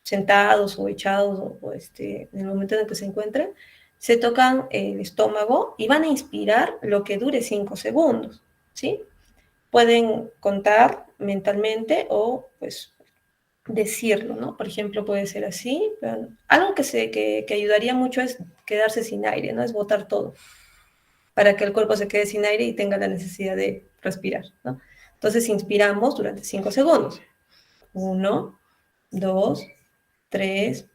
sentados o echados o en el momento en el que se encuentren, se tocan el estómago y van a inspirar lo que dure 5 segundos, ¿sí? Pueden contar mentalmente o pues decirlo, ¿no? Por ejemplo, puede ser así, pero algo que ayudaría mucho es quedarse sin aire, ¿no? Es botar todo, para que el cuerpo se quede sin aire y tenga la necesidad de respirar, ¿no? Entonces inspiramos durante 5 segundos. 1, 2, 3,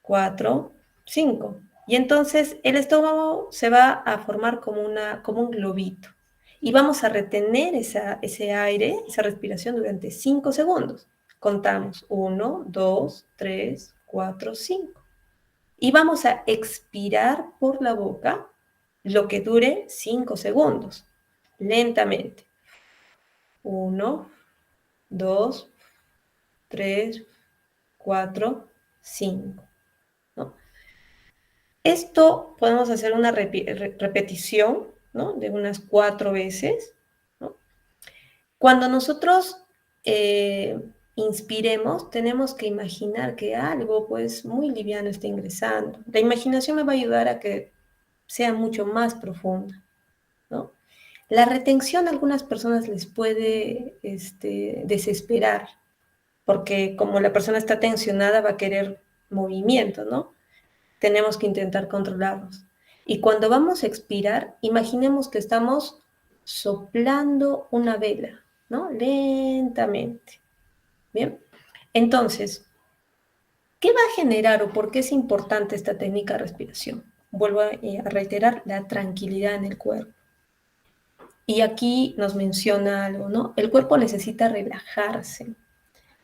4, 5. Y entonces el estómago se va a formar como un globito. Y vamos a retener ese aire, esa respiración durante 5 segundos. Contamos 1, 2, 3, 4, 5. Y vamos a expirar por la boca lo que dure 5 segundos, lentamente. 1, 2, 3, 4, 5. ¿No? Esto podemos hacer una repetición, ¿no? De unas 4 veces, ¿no? Cuando nosotros inspiremos, tenemos que imaginar que algo pues muy liviano está ingresando. La imaginación me va a ayudar a que sea mucho más profunda, ¿no? La retención a algunas personas les puede desesperar, porque como la persona está tensionada va a querer movimiento, ¿no? Tenemos que intentar controlarnos. Y cuando vamos a expirar, imaginemos que estamos soplando una vela, ¿no? Lentamente. Bien. Entonces, ¿qué va a generar o por qué es importante esta técnica de respiración? Vuelvo a reiterar, la tranquilidad en el cuerpo. Y aquí nos menciona algo, ¿no? El cuerpo necesita relajarse.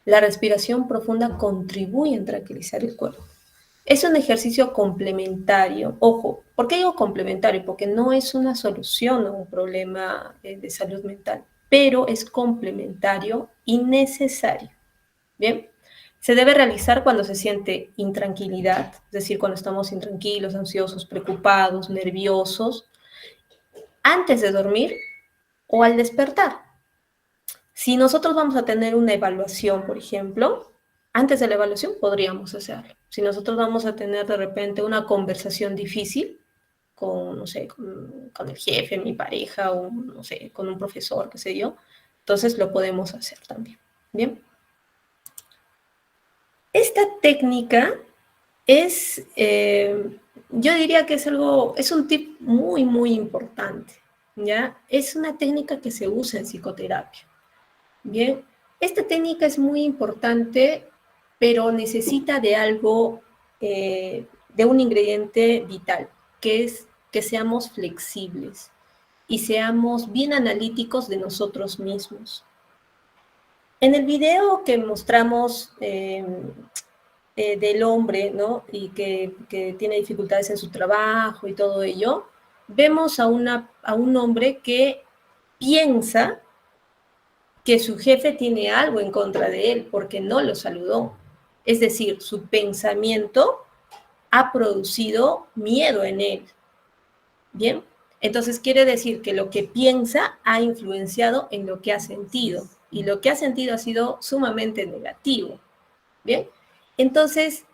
La respiración profunda contribuye en tranquilizar el cuerpo. Es un ejercicio complementario. Ojo, ¿por qué digo complementario? Porque no es una solución a un problema de salud mental, pero es complementario y necesario. Bien, se debe realizar cuando se siente intranquilidad, es decir, cuando estamos intranquilos, ansiosos, preocupados, nerviosos, antes de dormir o al despertar. Si nosotros vamos a tener una evaluación, por ejemplo, antes de la evaluación podríamos hacerlo. Si nosotros vamos a tener de repente una conversación difícil con, no sé, con el jefe, mi pareja, o no sé, con un profesor, qué sé yo, entonces lo podemos hacer también. Bien. Esta técnica es, yo diría que es un tip muy, muy importante, ¿ya? Es una técnica que se usa en psicoterapia. Bien, esta técnica es muy importante, pero necesita de algo, de un ingrediente vital, que es que seamos flexibles y seamos bien analíticos de nosotros mismos. En el video que mostramos del hombre, ¿no? Y que tiene dificultades en su trabajo y todo ello, vemos a un hombre que piensa que su jefe tiene algo en contra de él porque no lo saludó. Es decir, su pensamiento ha producido miedo en él. Bien, entonces quiere decir que lo que piensa ha influenciado en lo que ha sentido. y lo que ha sentido ha sido sumamente negativo. ¿Bien? Entonces,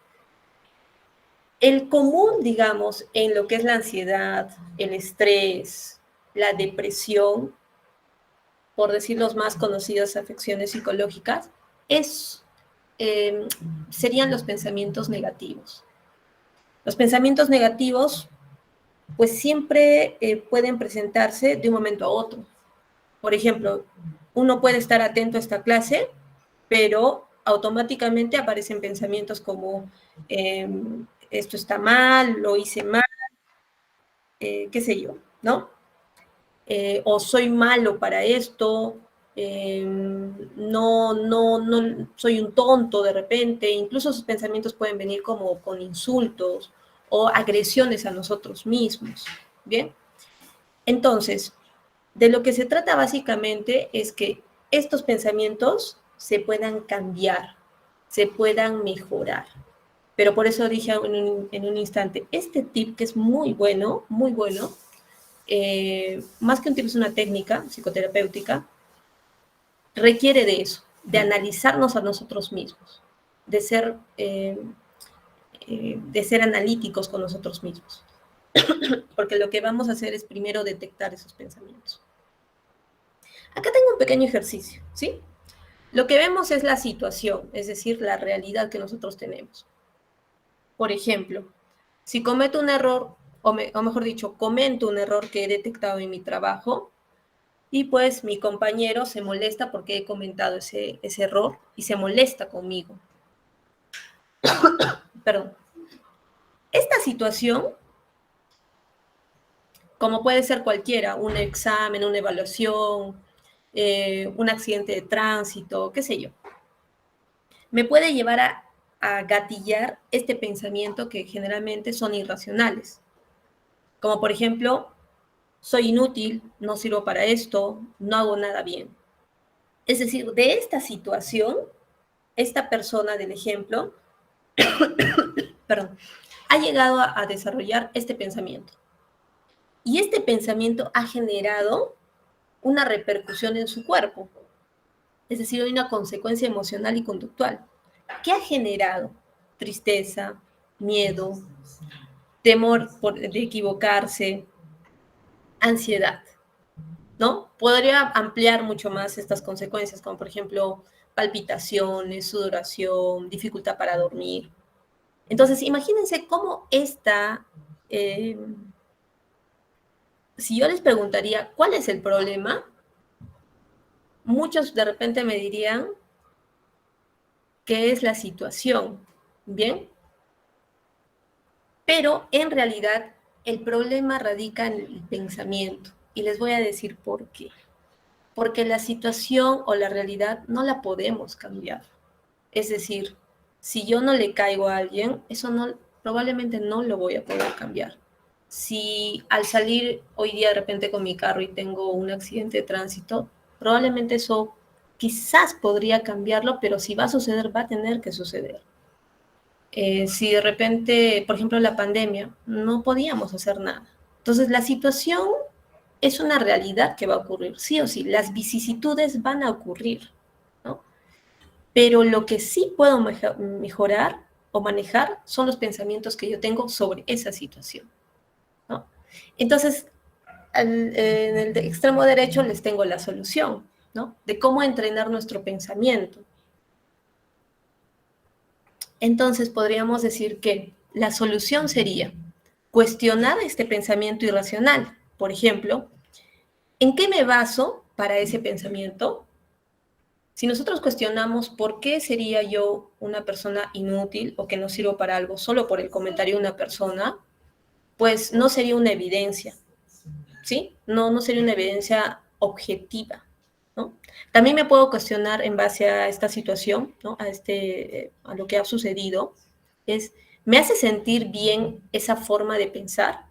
el común, digamos, en lo que es la ansiedad, el estrés, la depresión, por decir las más conocidas afecciones psicológicas, serían los pensamientos negativos. Los pensamientos negativos, pues siempre pueden presentarse de un momento a otro. Por ejemplo, uno puede estar atento a esta clase, pero automáticamente aparecen pensamientos como esto está mal, lo hice mal, qué sé yo, ¿no? O soy malo para esto, no, soy un tonto de repente. Incluso sus pensamientos pueden venir como con insultos o agresiones a nosotros mismos, ¿bien? Entonces, de lo que se trata básicamente es que estos pensamientos se puedan cambiar, se puedan mejorar. Pero por eso dije en un instante, este tip que es muy bueno, más que un tip es una técnica psicoterapéutica, requiere de eso, de analizarnos a nosotros mismos, de ser analíticos con nosotros mismos. Porque lo que vamos a hacer es primero detectar esos pensamientos. Acá tengo un pequeño ejercicio, ¿sí? Lo que vemos es la situación, es decir, la realidad que nosotros tenemos. Por ejemplo, si cometo un error, o mejor dicho, comento un error que he detectado en mi trabajo, y pues mi compañero se molesta porque he comentado ese error y se molesta conmigo. Perdón. Esta situación, como puede ser cualquiera, un examen, una evaluación, un accidente de tránsito, qué sé yo, me puede llevar a gatillar este pensamiento que generalmente son irracionales. Como por ejemplo, soy inútil, no sirvo para esto, no hago nada bien. Es decir, de esta situación, esta persona del ejemplo, perdón, ha llegado a desarrollar este pensamiento. Y este pensamiento ha generado una repercusión en su cuerpo. Es decir, hay una consecuencia emocional y conductual. ¿Qué ha generado? Tristeza, miedo, temor de equivocarse, ansiedad, ¿no? Podría ampliar mucho más estas consecuencias, como por ejemplo palpitaciones, sudoración, dificultad para dormir. Entonces, imagínense cómo si yo les preguntaría cuál es el problema, muchos de repente me dirían que es la situación, ¿bien? Pero en realidad el problema radica en el pensamiento, y les voy a decir por qué. Porque la situación o la realidad no la podemos cambiar. Es decir, si yo no le caigo a alguien, eso probablemente no lo voy a poder cambiar. Si al salir hoy día de repente con mi carro y tengo un accidente de tránsito, probablemente eso quizás podría cambiarlo, pero si va a suceder, va a tener que suceder. Si de repente, por ejemplo, la pandemia, no podíamos hacer nada. Entonces, la situación es una realidad que va a ocurrir, sí o sí. Las vicisitudes van a ocurrir, ¿no? Pero lo que sí puedo mejorar o manejar son los pensamientos que yo tengo sobre esa situación, ¿no? Entonces, en el extremo derecho les tengo la solución, ¿no? De cómo entrenar nuestro pensamiento. Entonces, podríamos decir que la solución sería cuestionar este pensamiento irracional. Por ejemplo, ¿en qué me baso para ese pensamiento? Si nosotros cuestionamos por qué sería yo una persona inútil o que no sirvo para algo solo por el comentario de una persona, pues no sería una evidencia, ¿sí? No sería una evidencia objetiva, ¿no? También me puedo cuestionar en base a esta situación, ¿no? A lo que ha sucedido, ¿me hace sentir bien esa forma de pensar?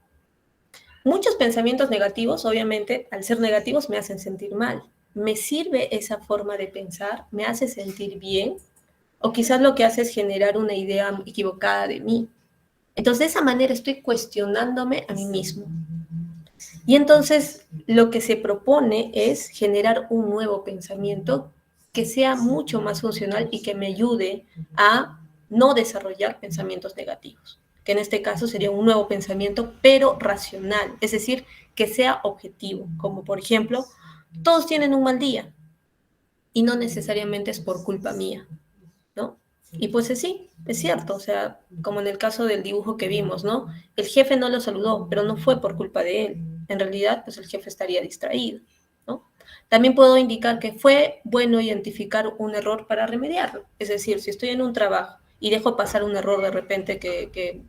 Muchos pensamientos negativos, obviamente, al ser negativos, me hacen sentir mal. ¿Me sirve esa forma de pensar? ¿Me hace sentir bien? O quizás lo que hace es generar una idea equivocada de mí. Entonces, de esa manera estoy cuestionándome a mí mismo. Y entonces, lo que se propone es generar un nuevo pensamiento que sea mucho más funcional y que me ayude a no desarrollar pensamientos negativos, que en este caso sería un nuevo pensamiento, pero racional, es decir, que sea objetivo, como por ejemplo, todos tienen un mal día y no necesariamente es por culpa mía, ¿no? Y pues sí, es cierto, o sea, como en el caso del dibujo que vimos, ¿no? El jefe no lo saludó, pero no fue por culpa de él. En realidad, pues el jefe estaría distraído, ¿no? También puedo indicar que fue bueno identificar un error para remediarlo. Es decir, si estoy en un trabajo y dejo pasar un error de repente que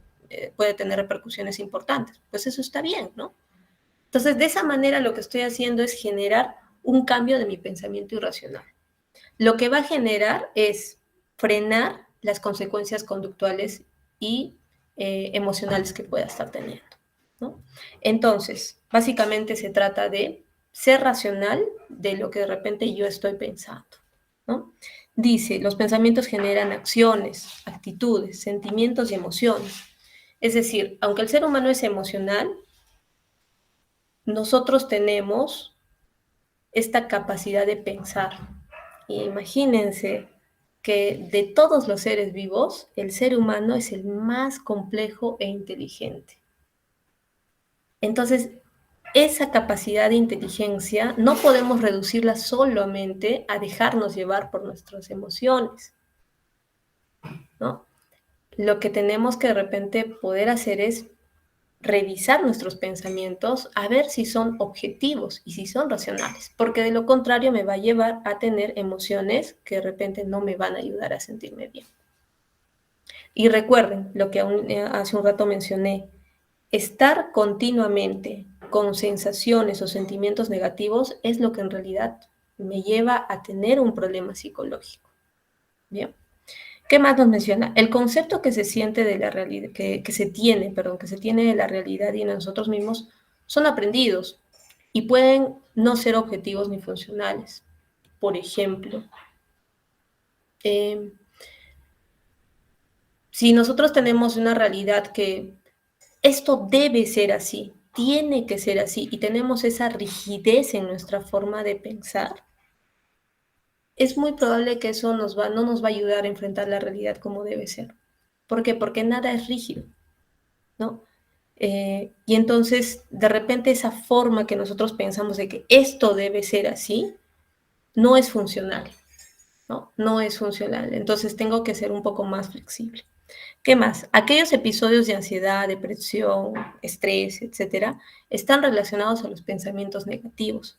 puede tener repercusiones importantes, pues eso está bien, ¿no? Entonces, de esa manera lo que estoy haciendo es generar un cambio de mi pensamiento irracional. Lo que va a generar es frenar las consecuencias conductuales y emocionales que pueda estar teniendo, ¿no? Entonces, básicamente se trata de ser racional de lo que de repente yo estoy pensando, ¿no? Dice, los pensamientos generan acciones, actitudes, sentimientos y emociones. Es decir, aunque el ser humano es emocional, nosotros tenemos esta capacidad de pensar. Imagínense que de todos los seres vivos, el ser humano es el más complejo e inteligente. Entonces, esa capacidad de inteligencia no podemos reducirla solamente a dejarnos llevar por nuestras emociones, ¿no? Lo que tenemos que de repente poder hacer es revisar nuestros pensamientos a ver si son objetivos y si son racionales, porque de lo contrario me va a llevar a tener emociones que de repente no me van a ayudar a sentirme bien. Y recuerden lo que hace un rato mencioné, estar continuamente con sensaciones o sentimientos negativos es lo que en realidad me lleva a tener un problema psicológico. Bien. ¿Qué más nos menciona? El concepto que se siente de la realidad, que se tiene de la realidad y de nosotros mismos, son aprendidos y pueden no ser objetivos ni funcionales. Por ejemplo, si nosotros tenemos una realidad que esto debe ser así, tiene que ser así, y tenemos esa rigidez en nuestra forma de pensar, es muy probable que eso no nos va a ayudar a enfrentar la realidad como debe ser. ¿Por qué? Porque nada es rígido, ¿no? Y entonces, de repente, esa forma que nosotros pensamos de que esto debe ser así, no es funcional, ¿no? No es funcional. Entonces, tengo que ser un poco más flexible. ¿Qué más? Aquellos episodios de ansiedad, depresión, estrés, etcétera, están relacionados a los pensamientos negativos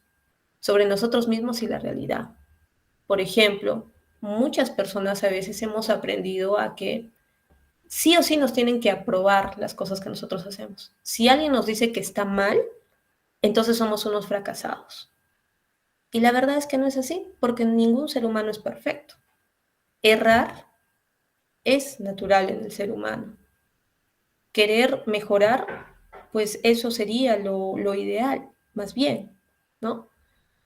sobre nosotros mismos y la realidad. Por ejemplo, muchas personas a veces hemos aprendido a que sí o sí nos tienen que aprobar las cosas que nosotros hacemos. Si alguien nos dice que está mal, entonces somos unos fracasados. Y la verdad es que no es así, porque ningún ser humano es perfecto. Errar es natural en el ser humano. Querer mejorar, pues eso sería lo ideal, más bien, ¿no?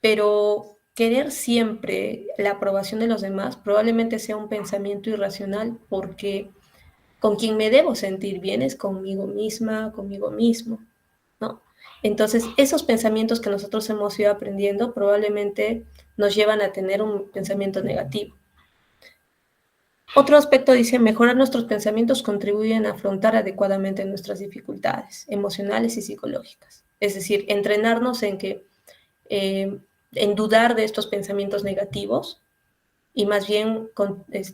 Pero querer siempre la aprobación de los demás probablemente sea un pensamiento irracional porque con quien me debo sentir bien es conmigo misma, conmigo mismo, ¿no? Entonces, esos pensamientos que nosotros hemos ido aprendiendo probablemente nos llevan a tener un pensamiento negativo. Otro aspecto dice, mejorar nuestros pensamientos contribuyen a afrontar adecuadamente nuestras dificultades emocionales y psicológicas. Es decir, entrenarnos en que en dudar de estos pensamientos negativos y más bien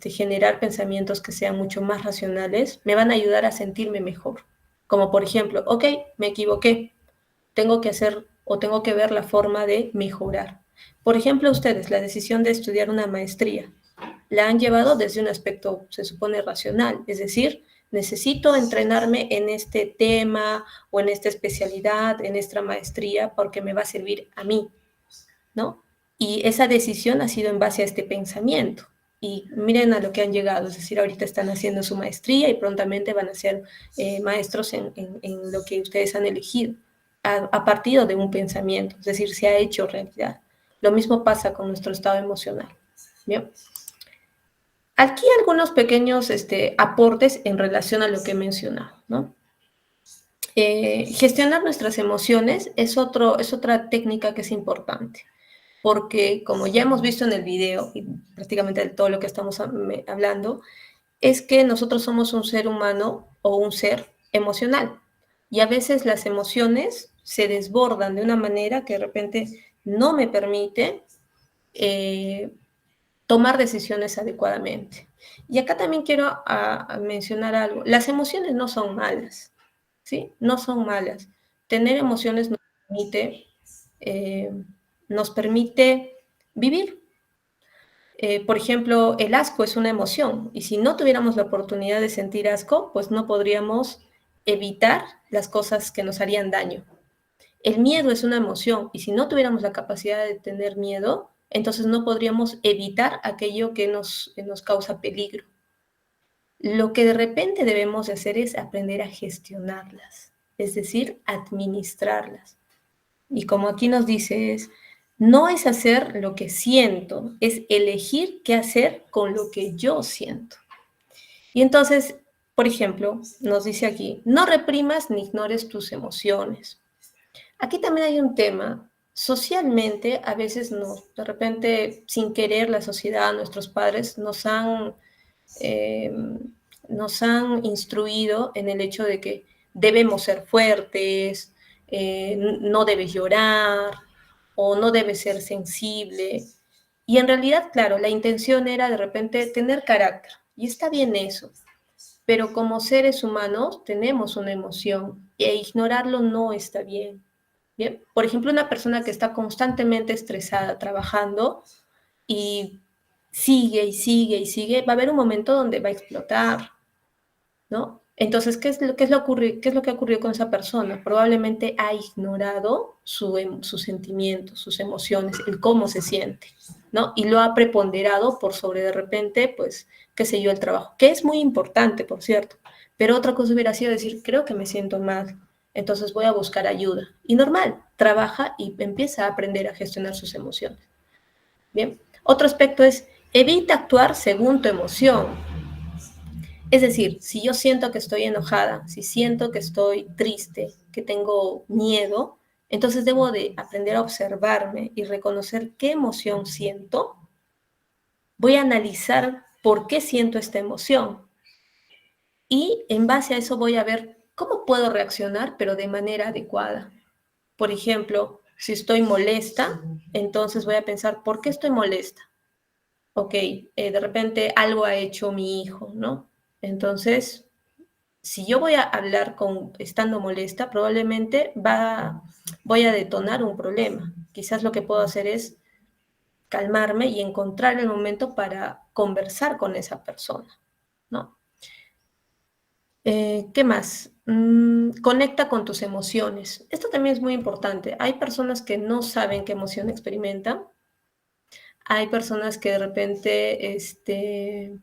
generar pensamientos que sean mucho más racionales, me van a ayudar a sentirme mejor. Como por ejemplo, ok, me equivoqué, tengo que hacer o tengo que ver la forma de mejorar. Por ejemplo, ustedes, la decisión de estudiar una maestría, la han llevado desde un aspecto, se supone, racional, es decir, necesito entrenarme en este tema o en esta especialidad, en esta maestría, porque me va a servir a mí, ¿no? Y esa decisión ha sido en base a este pensamiento. Y miren a lo que han llegado, es decir, ahorita están haciendo su maestría y prontamente van a ser maestros en lo que ustedes han elegido, a partir de un pensamiento, es decir, se ha hecho realidad. Lo mismo pasa con nuestro estado emocional. ¿Bien? Aquí algunos pequeños aportes en relación a lo que he mencionado, ¿no? Gestionar nuestras emociones es otra técnica que es importante. porque como ya hemos visto en el video, y prácticamente de todo lo que estamos hablando, es que nosotros somos un ser humano o un ser emocional. Y a veces las emociones se desbordan de una manera que de repente no me permite tomar decisiones adecuadamente. Y acá también quiero mencionar algo. Las emociones no son malas, ¿sí? No son malas. Tener emociones nos permite vivir. Por ejemplo, el asco es una emoción y si no tuviéramos la oportunidad de sentir asco, pues no podríamos evitar las cosas que nos harían daño. El miedo es una emoción y si no tuviéramos la capacidad de tener miedo, entonces no podríamos evitar aquello que nos causa peligro. Lo que de repente debemos de hacer es aprender a gestionarlas, es decir, administrarlas. Y como aquí nos dice, no es hacer lo que siento, es elegir qué hacer con lo que yo siento. Y entonces, por ejemplo, nos dice aquí, no reprimas ni ignores tus emociones. Aquí también hay un tema. Socialmente, a veces de repente, sin querer, la sociedad, nuestros padres nos han instruido en el hecho de que debemos ser fuertes, no debes llorar o no debes ser sensible. Y en realidad, claro, la intención era de repente tener carácter. Y está bien eso. Pero como seres humanos tenemos una emoción e ignorarlo no está bien. Bien, por ejemplo, una persona que está constantemente estresada trabajando y sigue y sigue y sigue, va a haber un momento donde va a explotar, ¿no? Entonces, ¿qué es lo que ha ocurrido con esa persona? Probablemente ha ignorado sus sentimientos, sus emociones, el cómo se siente, ¿no? Y lo ha preponderado por sobre de repente, pues, qué sé yo, el trabajo, que es muy importante, por cierto, pero otra cosa hubiera sido decir, creo que me siento mal, entonces voy a buscar ayuda. Y normal, trabaja y empieza a aprender a gestionar sus emociones. Bien, otro aspecto es, evita actuar según tu emoción. Es decir, si yo siento que estoy enojada, si siento que estoy triste, que tengo miedo, entonces debo de aprender a observarme y reconocer qué emoción siento. Voy a analizar por qué siento esta emoción. Y en base a eso voy a ver cómo puedo reaccionar, pero de manera adecuada. Por ejemplo, si estoy molesta, entonces voy a pensar, ¿por qué estoy molesta? Ok, de repente algo ha hecho mi hijo, ¿no? Entonces, si yo voy a hablar estando molesta, probablemente voy a detonar un problema. Quizás lo que puedo hacer es calmarme y encontrar el momento para conversar con esa persona, ¿no? ¿Qué más? Conecta con tus emociones. Esto también es muy importante. Hay personas que no saben qué emoción experimentan. Hay personas que de repente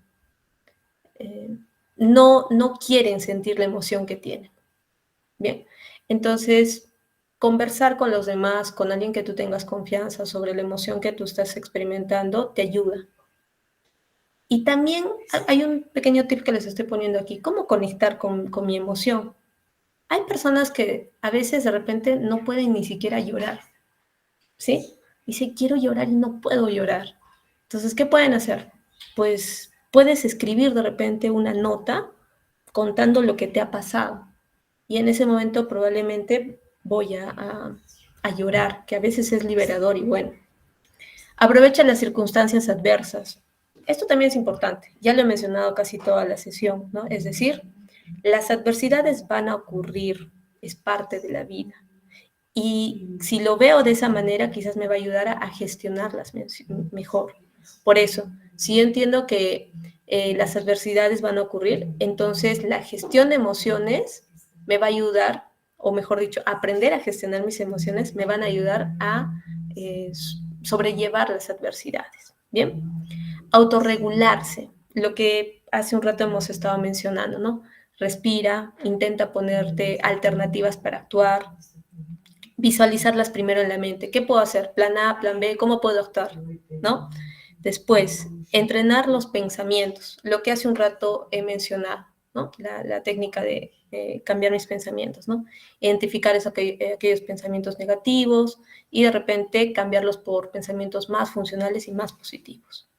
no quieren sentir la emoción que tienen. Bien, entonces conversar con los demás, con alguien que tú tengas confianza sobre la emoción que tú estás experimentando, te ayuda. Y también hay un pequeño tip que les estoy poniendo aquí, cómo conectar con mi emoción. Hay personas que a veces de repente no pueden ni siquiera llorar, ¿sí? Dice, quiero llorar y no puedo llorar. Entonces, ¿qué pueden hacer? Pues puedes escribir de repente una nota contando lo que te ha pasado. Y en ese momento probablemente voy a llorar, que a veces es liberador y bueno. Aprovecha las circunstancias adversas. Esto también es importante, ya lo he mencionado casi toda la sesión, ¿no? Es decir, las adversidades van a ocurrir, es parte de la vida. Y si lo veo de esa manera, quizás me va a ayudar a gestionarlas mejor. Por eso, si yo entiendo que las adversidades van a ocurrir, entonces la gestión de emociones me va a ayudar, o mejor dicho, aprender a gestionar mis emociones me van a ayudar a sobrellevar las adversidades. Bien, autorregularse, lo que hace un rato hemos estado mencionando, ¿no? Respira, intenta ponerte alternativas para actuar, visualizarlas primero en la mente. ¿Qué puedo hacer? Plan A, plan B, ¿cómo puedo actuar? ¿No? Después, entrenar los pensamientos, lo que hace un rato he mencionado. ¿no? La técnica de cambiar mis pensamientos, ¿no? Identificar aquellos pensamientos negativos y de repente cambiarlos por pensamientos más funcionales y más positivos.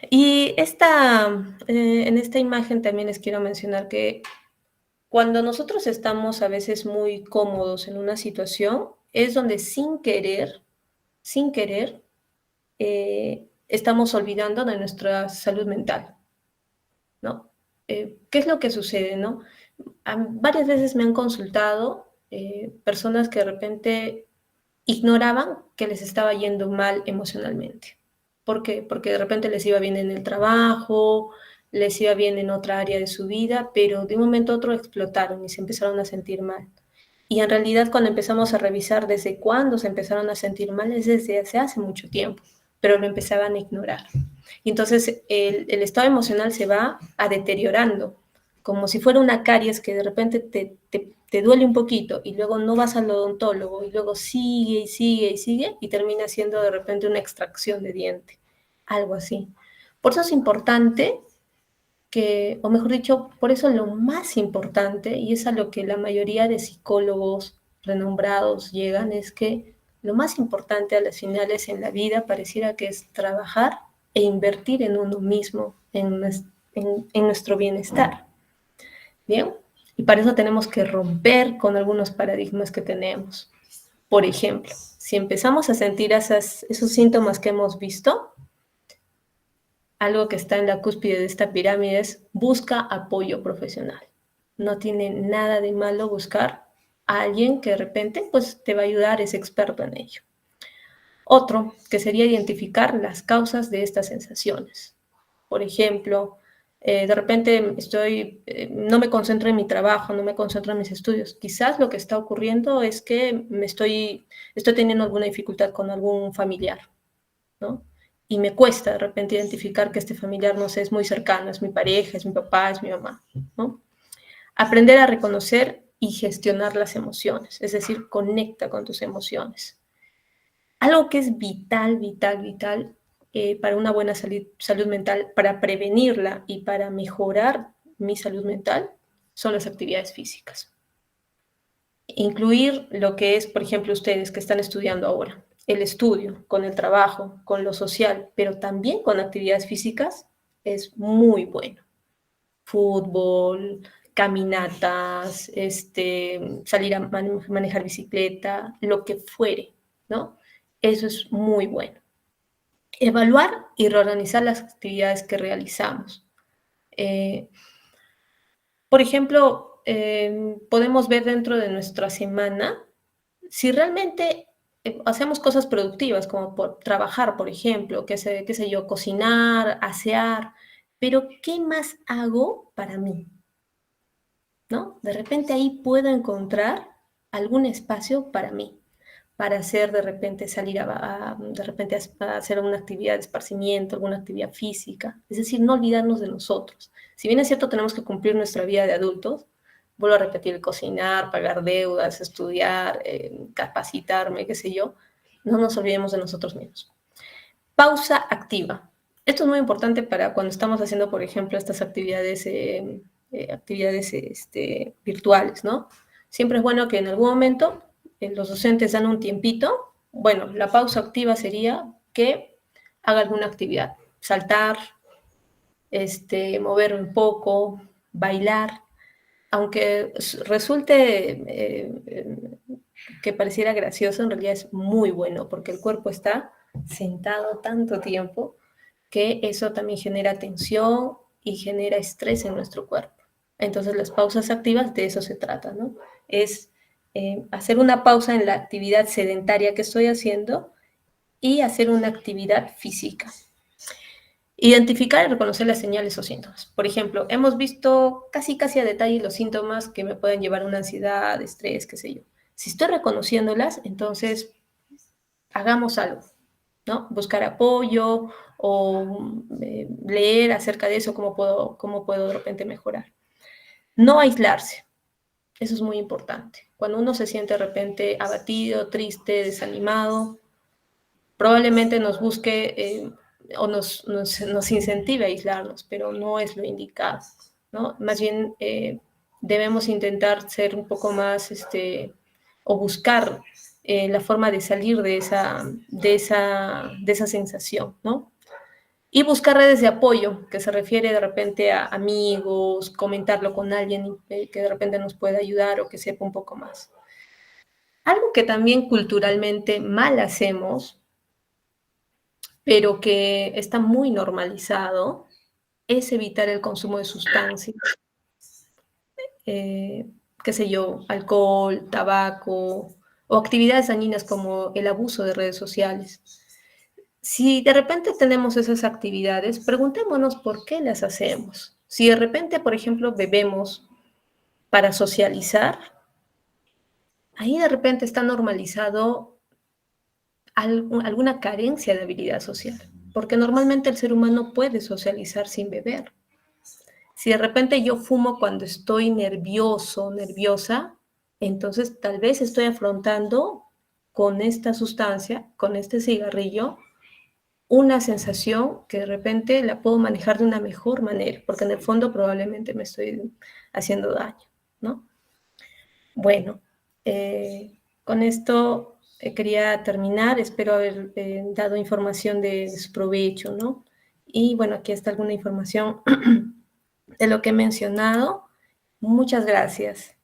Y en esta imagen también les quiero mencionar que cuando nosotros estamos a veces muy cómodos en una situación, es donde sin querer, estamos olvidando de nuestra salud mental, ¿no? ¿Qué es lo que sucede, no? Varias veces me han consultado personas que de repente ignoraban que les estaba yendo mal emocionalmente. ¿Por qué? Porque de repente les iba bien en el trabajo, les iba bien en otra área de su vida, pero de un momento a otro explotaron y se empezaron a sentir mal. Y en realidad cuando empezamos a revisar desde cuándo se empezaron a sentir mal es desde hace mucho tiempo, pero lo empezaban a ignorar. Y entonces el estado emocional se va a deteriorando, como si fuera una caries que de repente te duele un poquito y luego no vas al odontólogo y luego sigue y sigue y sigue y termina siendo de repente una extracción de diente, algo así. Por eso es importante o mejor dicho, por eso lo más importante, y es a lo que la mayoría de psicólogos renombrados llegan, es que lo más importante a las finales en la vida pareciera que es trabajar e invertir en uno mismo, en nuestro bienestar. ¿Bien? Y para eso tenemos que romper con algunos paradigmas que tenemos. Por ejemplo, si empezamos a sentir esos síntomas que hemos visto, algo que está en la cúspide de esta pirámide es busca apoyo profesional. No tiene nada de malo buscar a alguien que de repente pues, te va a ayudar, es experto en ello. Otro, que sería identificar las causas de estas sensaciones. Por ejemplo, de repente no me concentro en mi trabajo, no me concentro en mis estudios. Quizás lo que está ocurriendo es que estoy teniendo alguna dificultad con algún familiar, ¿no? Y me cuesta de repente identificar que este familiar, no sé, es muy cercano, es mi pareja, es mi papá, es mi mamá, ¿no? Aprender a reconocer y gestionar las emociones, es decir, conecta con tus emociones. Algo que es vital para una buena salud mental, para prevenirla y para mejorar mi salud mental, son las actividades físicas. Incluir lo que es, por ejemplo, ustedes que están estudiando ahora, el estudio, con el trabajo, con lo social, pero también con actividades físicas, es muy bueno. Fútbol, caminatas, salir a manejar bicicleta, lo que fuere, ¿no? Eso es muy bueno. Evaluar y reorganizar las actividades que realizamos. Por ejemplo, podemos ver dentro de nuestra semana si realmente hacemos cosas productivas, como trabajar, por ejemplo, qué sé yo, cocinar, asear, pero ¿qué más hago para mí? ¿No? De repente ahí puedo encontrar algún espacio para mí, para hacer de repente de repente a hacer alguna actividad de esparcimiento, alguna actividad física, es decir, no olvidarnos de nosotros. Si bien es cierto, tenemos que cumplir nuestra vida de adultos, vuelvo a repetir, cocinar, pagar deudas, estudiar, capacitarme, qué sé yo, no nos olvidemos de nosotros mismos. Pausa activa. Esto es muy importante para cuando estamos haciendo, por ejemplo, estas actividades virtuales, ¿no? Siempre es bueno que en algún momento los docentes dan un tiempito. Bueno, la pausa activa sería que haga alguna actividad, saltar, mover un poco, bailar, aunque resulte que pareciera gracioso, en realidad es muy bueno porque el cuerpo está sentado tanto tiempo que eso también genera tensión y genera estrés en nuestro cuerpo. Entonces las pausas activas de eso se trata, ¿no? Es hacer una pausa en la actividad sedentaria que estoy haciendo y hacer una actividad física. Identificar y reconocer las señales o síntomas. Por ejemplo, hemos visto casi a detalle los síntomas que me pueden llevar a una ansiedad, estrés, qué sé yo. Si estoy reconociéndolas, entonces hagamos algo, ¿no? Buscar apoyo o leer acerca de eso, cómo puedo de repente mejorar. No aislarse. Eso es muy importante. Cuando uno se siente de repente abatido, triste, desanimado, probablemente nos busque o nos incentive a aislarnos, pero no es lo indicado, ¿no? Más bien debemos intentar ser un poco más, o buscar la forma de salir de esa sensación, ¿no? Y buscar redes de apoyo, que se refiere de repente a amigos, comentarlo con alguien que de repente nos pueda ayudar o que sepa un poco más. Algo que también culturalmente mal hacemos, pero que está muy normalizado, es evitar el consumo de sustancias, qué sé yo, alcohol, tabaco o actividades dañinas como el abuso de redes sociales. Si de repente tenemos esas actividades, preguntémonos por qué las hacemos. Si de repente, por ejemplo, bebemos para socializar, ahí de repente está normalizado alguna carencia de habilidad social, porque normalmente el ser humano puede socializar sin beber. Si de repente yo fumo cuando estoy nervioso, nerviosa, entonces tal vez estoy afrontando con esta sustancia, con este cigarrillo, una sensación que de repente la puedo manejar de una mejor manera, porque en el fondo probablemente me estoy haciendo daño, ¿no? Bueno, con esto quería terminar, espero haber dado información de su provecho, ¿no? Y bueno, aquí está alguna información de lo que he mencionado. Muchas gracias.